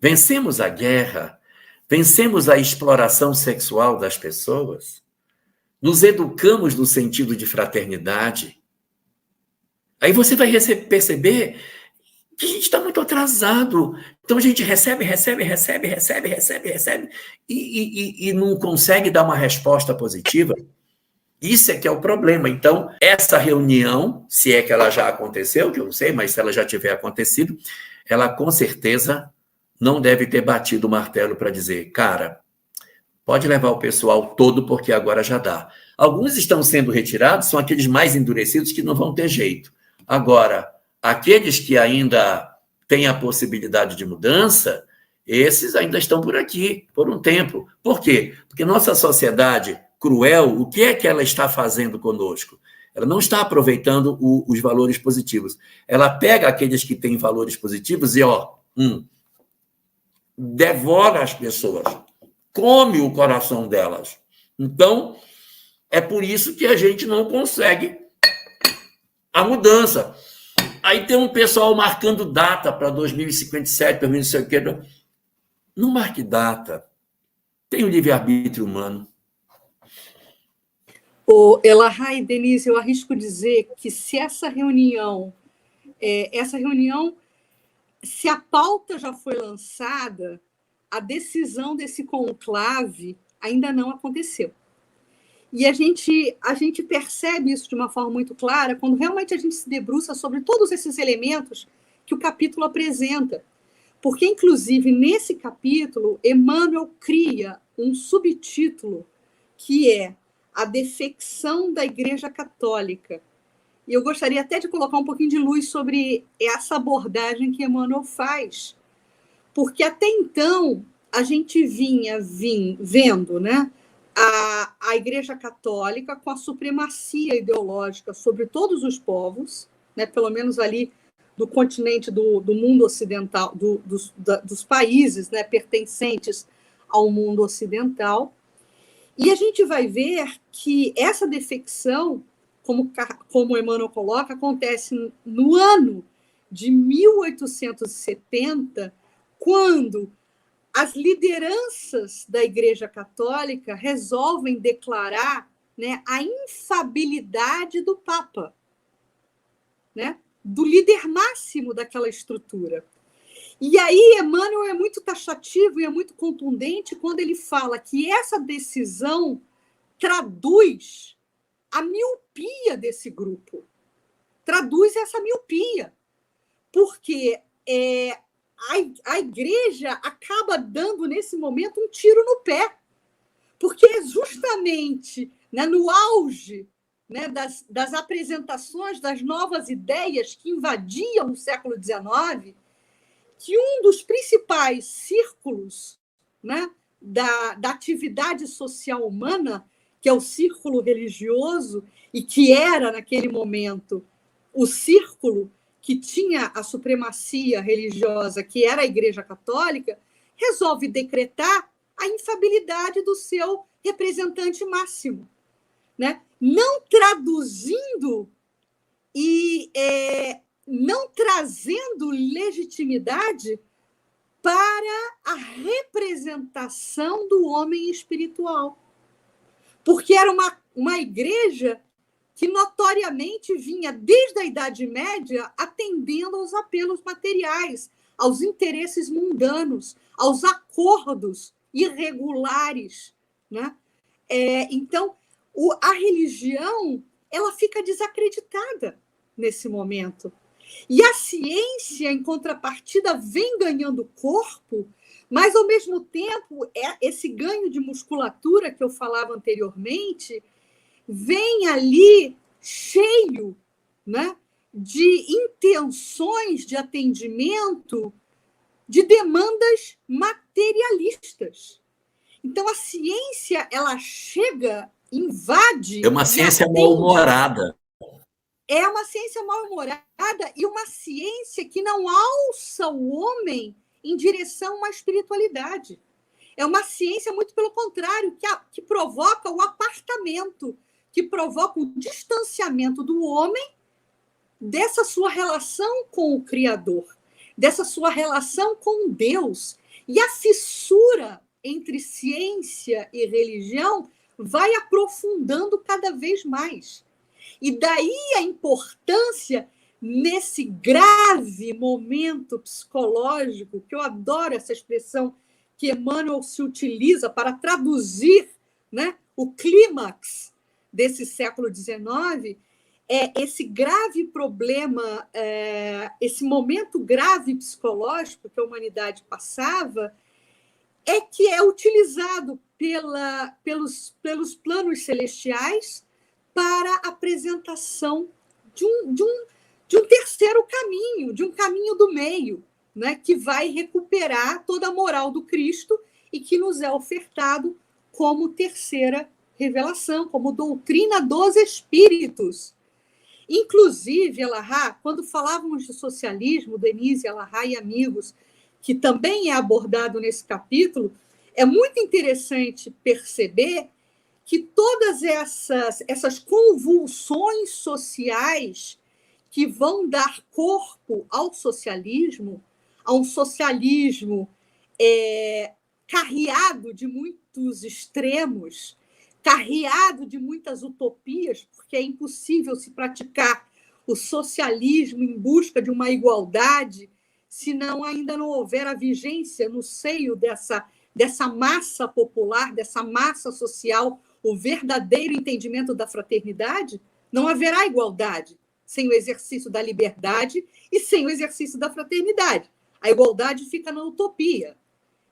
[SPEAKER 3] Vencemos a guerra? Vencemos a exploração sexual das pessoas? Nos educamos no sentido de fraternidade? Aí você vai perceber que a gente está muito atrasado. Então, a gente recebe e não consegue dar uma resposta positiva. Isso é que é o problema. Então, essa reunião, se é que ela já aconteceu, que eu não sei, mas se ela já tiver acontecido, ela com certeza não deve ter batido o martelo para dizer, cara, pode levar o pessoal todo porque agora já dá. Alguns estão sendo retirados, são aqueles mais endurecidos que não vão ter jeito. Agora, aqueles que ainda têm a possibilidade de mudança, esses ainda estão por aqui, por um tempo. Por quê? Porque nossa sociedade cruel, o que é que ela está fazendo conosco? Ela não está aproveitando os valores positivos. Ela pega aqueles que têm valores positivos e, devora as pessoas, come o coração delas. Então, é por isso que a gente não consegue a mudança. Aí tem um pessoal marcando data para 2057, para não sei o quê. Não marque data. Tem o livre-arbítrio humano.
[SPEAKER 2] Elahá e Denise, eu arrisco dizer que se essa reunião, se a pauta já foi lançada, a decisão desse conclave ainda não aconteceu. E a gente percebe isso de uma forma muito clara quando realmente a gente se debruça sobre todos esses elementos que o capítulo apresenta. Porque, inclusive, nesse capítulo, Emmanuel cria um subtítulo que é a defecção da Igreja Católica. E eu gostaria até de colocar um pouquinho de luz sobre essa abordagem que Emmanuel faz. Porque até então a gente vinha vendo, né, a Igreja Católica com a supremacia ideológica sobre todos os povos, né, pelo menos ali do continente do mundo ocidental, dos países, né, pertencentes ao mundo ocidental. E a gente vai ver que essa defecção, como Emmanuel coloca, acontece no ano de 1870, quando as lideranças da Igreja Católica resolvem declarar, né, a infabilidade do Papa, né, do líder máximo daquela estrutura. E aí Emmanuel é muito taxativo e é muito contundente quando ele fala que essa decisão traduz a miopia desse grupo. Traduz essa miopia. Porque a igreja acaba dando, nesse momento, um tiro no pé. Porque é justamente, né, no auge, né, das apresentações das novas ideias que invadiam o século XIX, que um dos principais círculos, né, da atividade social humana, que é o círculo religioso, e que era, naquele momento, o círculo que tinha a supremacia religiosa, que era a Igreja Católica, resolve decretar a infabilidade do seu representante máximo, né? Não traduzindo e não trazendo legitimidade para a representação do homem espiritual. Porque era uma igreja que notoriamente vinha, desde a Idade Média, atendendo aos apelos materiais, aos interesses mundanos, aos acordos irregulares, né? Então, a religião ela fica desacreditada nesse momento. E a ciência, em contrapartida, vem ganhando corpo, mas, ao mesmo tempo, esse ganho de musculatura que eu falava anteriormente vem ali cheio, né, de intenções de atendimento de demandas materialistas. Então, a ciência, ela chega, invade...
[SPEAKER 3] É uma ciência mal-humorada.
[SPEAKER 2] É uma ciência mal-humorada e uma ciência que não alça o homem em direção a uma espiritualidade. É uma ciência, muito pelo contrário, que provoca o apartamento, que provoca o distanciamento do homem dessa sua relação com o Criador, dessa sua relação com Deus. E a fissura entre ciência e religião vai aprofundando cada vez mais. E daí a importância, nesse grave momento psicológico, que eu adoro essa expressão que Emmanuel se utiliza para traduzir, né, o clímax desse século XIX, esse grave problema, esse momento grave psicológico que a humanidade passava, que é utilizado pelos planos celestiais para a apresentação de um terceiro caminho, de um caminho do meio, né, que vai recuperar toda a moral do Cristo e que nos é ofertado como terceira revelação, como doutrina dos espíritos. Inclusive, Elahá, quando falávamos de socialismo, Denise, Elahá e amigos, que também é abordado nesse capítulo, é muito interessante perceber que todas essas convulsões sociais que vão dar corpo ao socialismo, a um socialismo carreado de muitos extremos, carreado de muitas utopias, porque é impossível se praticar o socialismo em busca de uma igualdade se não ainda não houver a vigência no seio dessa massa popular, dessa massa social, o verdadeiro entendimento da fraternidade. Não haverá igualdade sem o exercício da liberdade e sem o exercício da fraternidade. A igualdade fica na utopia.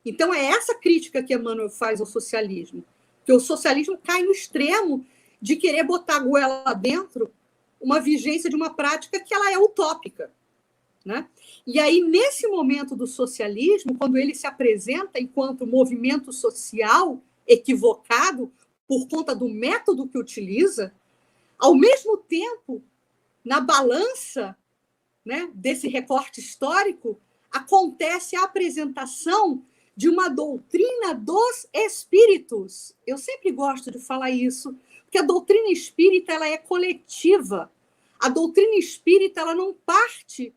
[SPEAKER 2] Então, é essa crítica que Emmanuel faz ao socialismo, que o socialismo cai no extremo de querer botar a goela dentro uma vigência de uma prática que ela é utópica, né? E aí, nesse momento do socialismo, quando ele se apresenta enquanto movimento social equivocado por conta do método que utiliza, ao mesmo tempo, na balança, né, desse recorte histórico, acontece a apresentação de uma doutrina dos espíritos. Eu sempre gosto de falar isso, porque a doutrina espírita ela é coletiva. A doutrina espírita ela não parte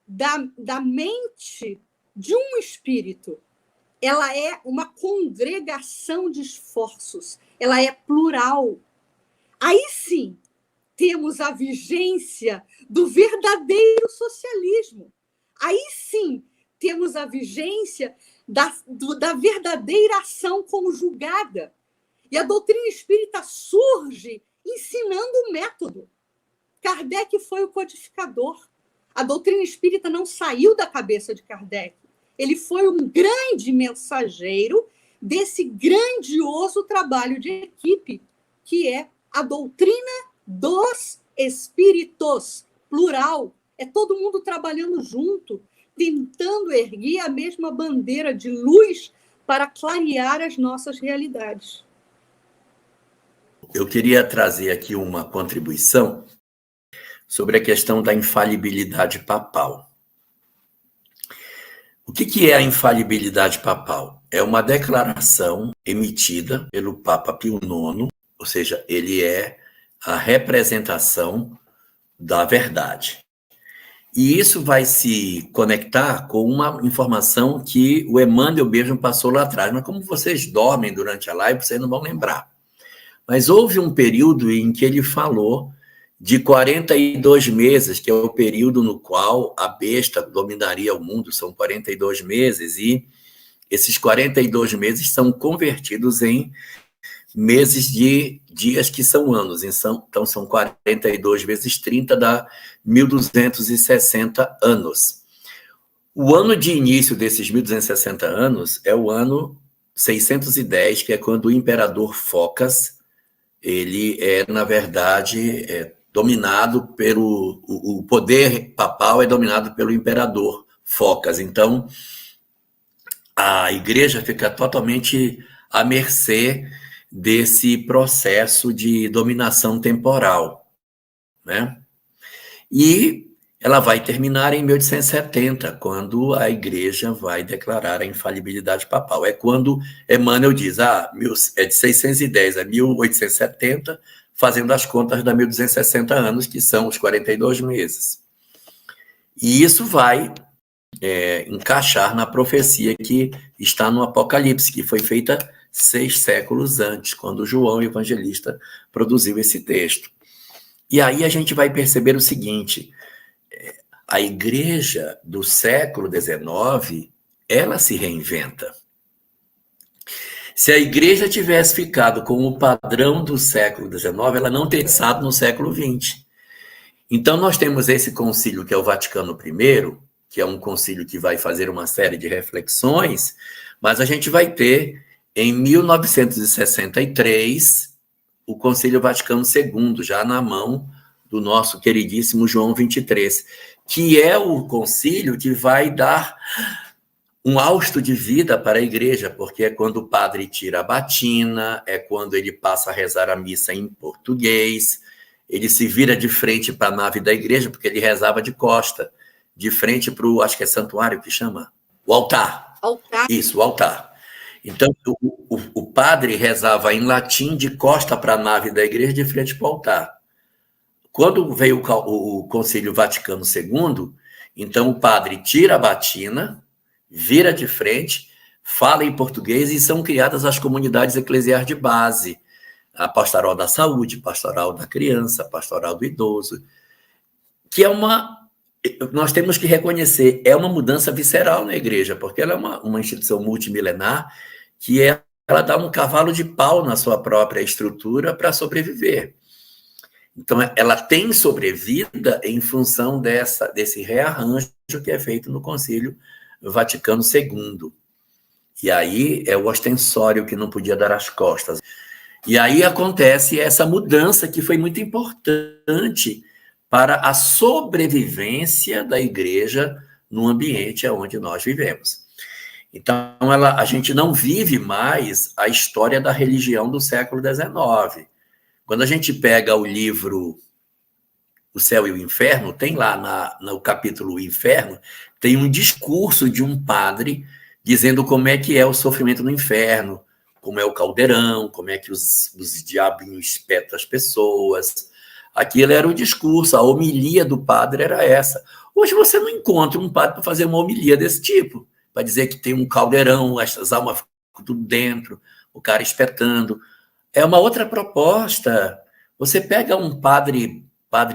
[SPEAKER 2] da mente de um espírito. Ela é uma congregação de esforços. Ela é plural. Aí sim, temos a vigência do verdadeiro socialismo. Aí sim, temos a vigência da verdadeira ação conjugada. E a doutrina espírita surge ensinando o método. Kardec foi o codificador. A doutrina espírita não saiu da cabeça de Kardec. Ele foi um grande mensageiro desse grandioso trabalho de equipe, que é a doutrina dos espíritos, plural. É todo mundo trabalhando junto, tentando erguer a mesma bandeira de luz para clarear as nossas realidades.
[SPEAKER 3] Eu queria trazer aqui uma contribuição sobre a questão da infalibilidade papal. O que é a infalibilidade papal? É uma declaração emitida pelo Papa Pio IX, ou seja, ele é a representação da verdade. E isso vai se conectar com uma informação que o Emmanuel mesmo passou lá atrás. Mas como vocês dormem durante a live, vocês não vão lembrar. Mas houve um período em que ele falou de 42 meses, que é o período no qual a besta dominaria o mundo. São 42 meses, e esses 42 meses são convertidos em meses de dias que são anos. Então, são 42 vezes 30, dá 1.260 anos. O ano de início desses 1.260 anos é o ano 610, que é quando o imperador Focas, ele é, na verdade, dominado pelo... O poder papal é dominado pelo imperador Focas. Então, a igreja fica totalmente à mercê desse processo de dominação temporal, né? E ela vai terminar em 1870, quando a igreja vai declarar a infalibilidade papal. É quando Emmanuel diz, é de 610 a 1870, fazendo as contas da 1.260 anos, que são os 42 meses. E isso vai encaixar na profecia que está no Apocalipse, que foi feita 6 séculos antes, quando João Evangelista produziu esse texto. E aí a gente vai perceber o seguinte: a igreja do século XIX, ela se reinventa. Se a igreja tivesse ficado com o padrão do século XIX, ela não teria estado no século XX. Então nós temos esse concílio, que é o Vaticano I, que é um concílio que vai fazer uma série de reflexões, mas a gente vai ter, em 1963, o Concílio Vaticano II, já na mão do nosso queridíssimo João XXIII, que é o concílio que vai dar um hausto de vida para a igreja, porque é quando o padre tira a batina, é quando ele passa a rezar a missa em português, ele se vira de frente para a nave da igreja, porque ele rezava de costa, de frente para o, acho que é santuário que chama? O altar.
[SPEAKER 2] Altar.
[SPEAKER 3] Isso, o altar. Então, o padre rezava em latim de costa para a nave da igreja, de frente para o altar. Quando veio o Concílio Vaticano II, então o padre tira a batina, vira de frente, fala em português e são criadas as comunidades eclesiais de base. A pastoral da saúde, pastoral da criança, pastoral do idoso, que é nós temos que reconhecer, é uma mudança visceral na igreja, porque ela é uma instituição multimilenar que ela dá um cavalo de pau na sua própria estrutura para sobreviver. Então, ela tem sobrevida em função desse rearranjo que é feito no Concílio Vaticano II. E aí é o ostensório que não podia dar as costas. E aí acontece essa mudança que foi muito importante para a sobrevivência da igreja no ambiente onde nós vivemos. Então, a gente não vive mais a história da religião do século XIX. Quando a gente pega o livro O Céu e o Inferno, tem lá no capítulo O Inferno, tem um discurso de um padre dizendo como é que é o sofrimento no inferno, como é o caldeirão, como é que os diabinhos espetam as pessoas. Aquilo era o discurso, a homilia do padre era essa. Hoje você não encontra um padre para fazer uma homilia desse tipo, para dizer que tem um caldeirão, as almas ficam tudo dentro, o cara espetando. É uma outra proposta. Você pega um padre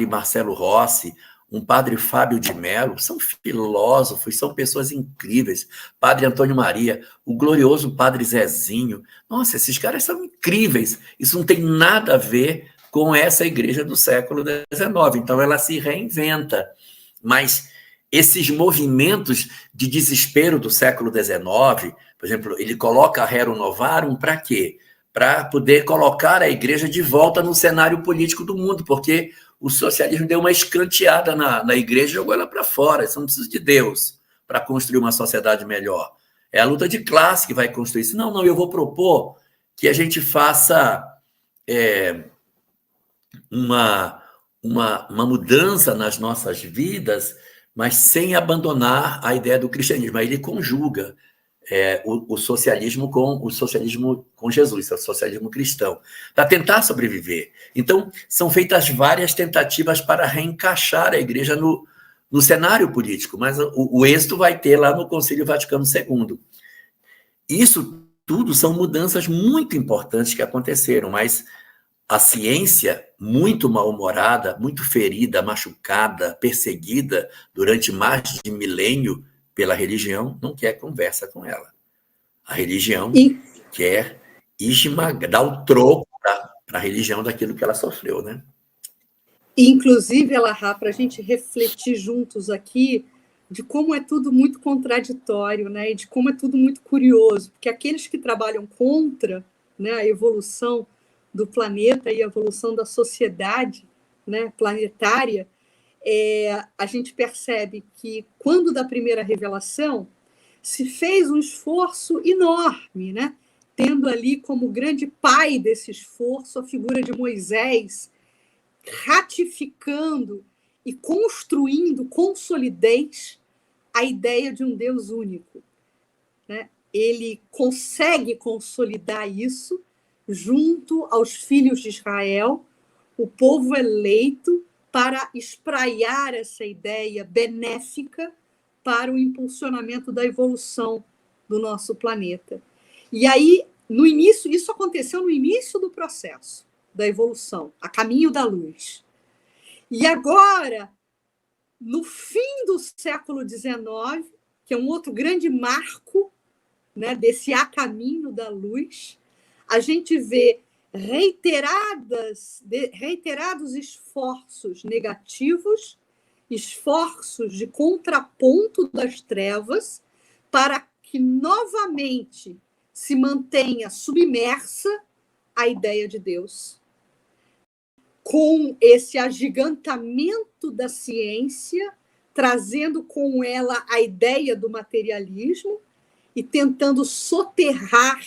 [SPEAKER 3] Marcelo Rossi, um padre Fábio de Mello, são filósofos, são pessoas incríveis. Padre Antônio Maria, o glorioso padre Zezinho. Nossa, esses caras são incríveis. Isso não tem nada a ver com essa igreja do século XIX. Então, ela se reinventa. Mas esses movimentos de desespero do século XIX, por exemplo, ele coloca a Rerum Novarum para quê? Para poder colocar a igreja de volta no cenário político do mundo, porque o socialismo deu uma escanteada na igreja e jogou ela para fora. Você não precisa de Deus para construir uma sociedade melhor. É a luta de classe que vai construir isso. Não, eu vou propor que a gente faça uma mudança nas nossas vidas, mas sem abandonar a ideia do cristianismo. Aí ele conjuga o socialismo com Jesus, o socialismo cristão, para tentar sobreviver. Então, são feitas várias tentativas para reencaixar a igreja no cenário político, mas o êxito vai ter lá no Concílio Vaticano II. Isso tudo são mudanças muito importantes que aconteceram, mas a ciência, muito mal-humorada, muito ferida, machucada, perseguida durante mais de milênio pela religião, não quer conversa com ela. A religião quer dar o troco para a religião daquilo que ela sofreu, né?
[SPEAKER 2] Inclusive, Elahá, para a gente refletir juntos aqui de como é tudo muito contraditório, né? E de como é tudo muito curioso, porque aqueles que trabalham contra, né, a evolução do planeta e a evolução da sociedade, né, planetária, a gente percebe que, quando da primeira revelação, se fez um esforço enorme, né? Tendo ali como grande pai desse esforço a figura de Moisés, ratificando e construindo com solidez a ideia de um Deus único, né? Ele consegue consolidar isso junto aos filhos de Israel, o povo eleito, para espraiar essa ideia benéfica para o impulsionamento da evolução do nosso planeta. E aí, no início, isso aconteceu no início do processo da evolução, a caminho da luz. E agora, no fim do século XIX, que é um outro grande marco, né, desse a caminho da luz, a gente vê reiterados esforços negativos, esforços de contraponto das trevas, para que novamente se mantenha submersa a ideia de Deus. Com esse agigantamento da ciência, trazendo com ela a ideia do materialismo e tentando soterrar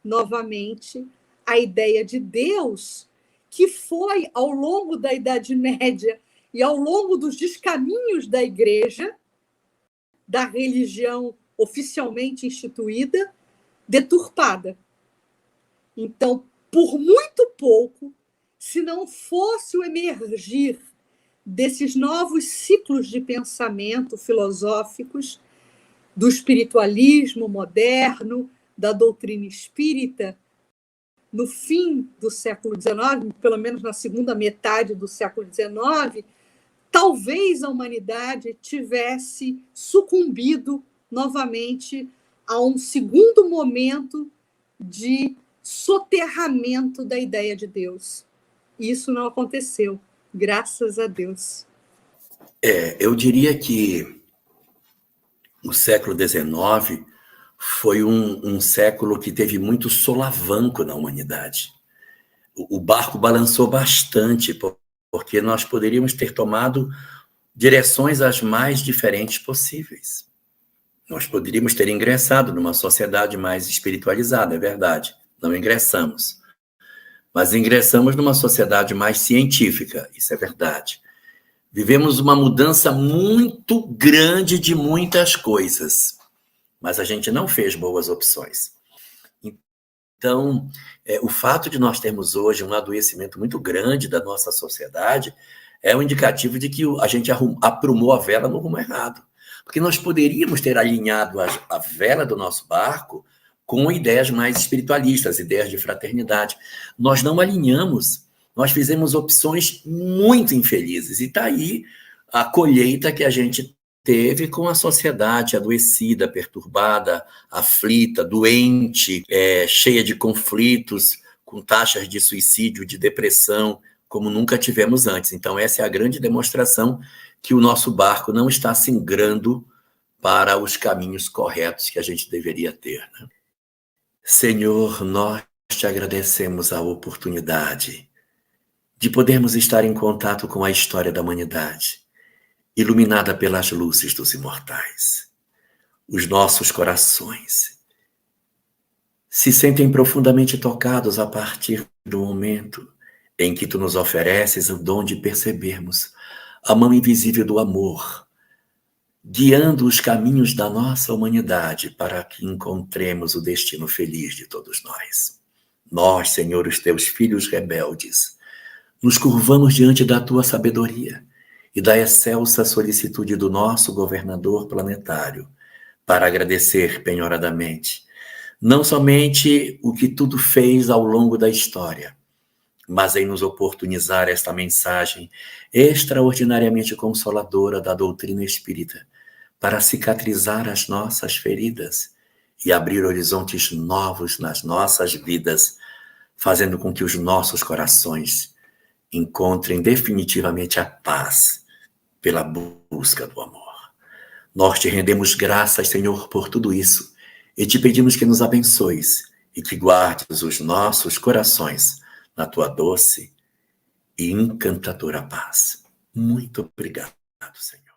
[SPEAKER 2] novamente a ideia de Deus, que foi, ao longo da Idade Média e ao longo dos descaminhos da igreja, da religião oficialmente instituída, deturpada. Então, por muito pouco, se não fosse o emergir desses novos ciclos de pensamento filosóficos, do espiritualismo moderno, da doutrina espírita, no fim do século XIX, pelo menos na segunda metade do século XIX, talvez a humanidade tivesse sucumbido novamente a um segundo momento de soterramento da ideia de Deus. Isso não aconteceu, graças a Deus.
[SPEAKER 3] Eu diria que o século XIX foi um século que teve muito solavanco na humanidade. O barco balançou bastante, porque nós poderíamos ter tomado direções as mais diferentes possíveis. Nós poderíamos ter ingressado numa sociedade mais espiritualizada, é verdade. Não ingressamos. Mas ingressamos numa sociedade mais científica, isso é verdade. Vivemos uma mudança muito grande de muitas coisas, mas a gente não fez boas opções. Então, o fato de nós termos hoje um adoecimento muito grande da nossa sociedade é um indicativo de que a gente aprumou a vela no rumo errado. Porque nós poderíamos ter alinhado a vela do nosso barco com ideias mais espiritualistas, ideias de fraternidade. Nós não alinhamos, nós fizemos opções muito infelizes. E está aí a colheita que a gente teve com a sociedade adoecida, perturbada, aflita, doente, cheia de conflitos, com taxas de suicídio, de depressão, como nunca tivemos antes. Então, essa é a grande demonstração que o nosso barco não está singrando para os caminhos corretos que a gente deveria ter, né? Senhor, nós te agradecemos a oportunidade de podermos estar em contato com a história da humanidade, iluminada pelas luzes dos imortais. Os nossos corações se sentem profundamente tocados a partir do momento em que tu nos ofereces o dom de percebermos a mão invisível do amor, guiando os caminhos da nossa humanidade para que encontremos o destino feliz de todos nós. Nós, Senhor, os teus filhos rebeldes, nos curvamos diante da tua sabedoria e da excelsa solicitude do nosso governador planetário para agradecer penhoradamente não somente o que tudo fez ao longo da história, mas em nos oportunizar esta mensagem extraordinariamente consoladora da doutrina espírita para cicatrizar as nossas feridas e abrir horizontes novos nas nossas vidas, fazendo com que os nossos corações encontrem definitivamente a paz pela busca do amor. Nós te rendemos graças, Senhor, por tudo isso e te pedimos que nos abençoes e que guardes os nossos corações na tua doce e encantadora paz. Muito obrigado, Senhor.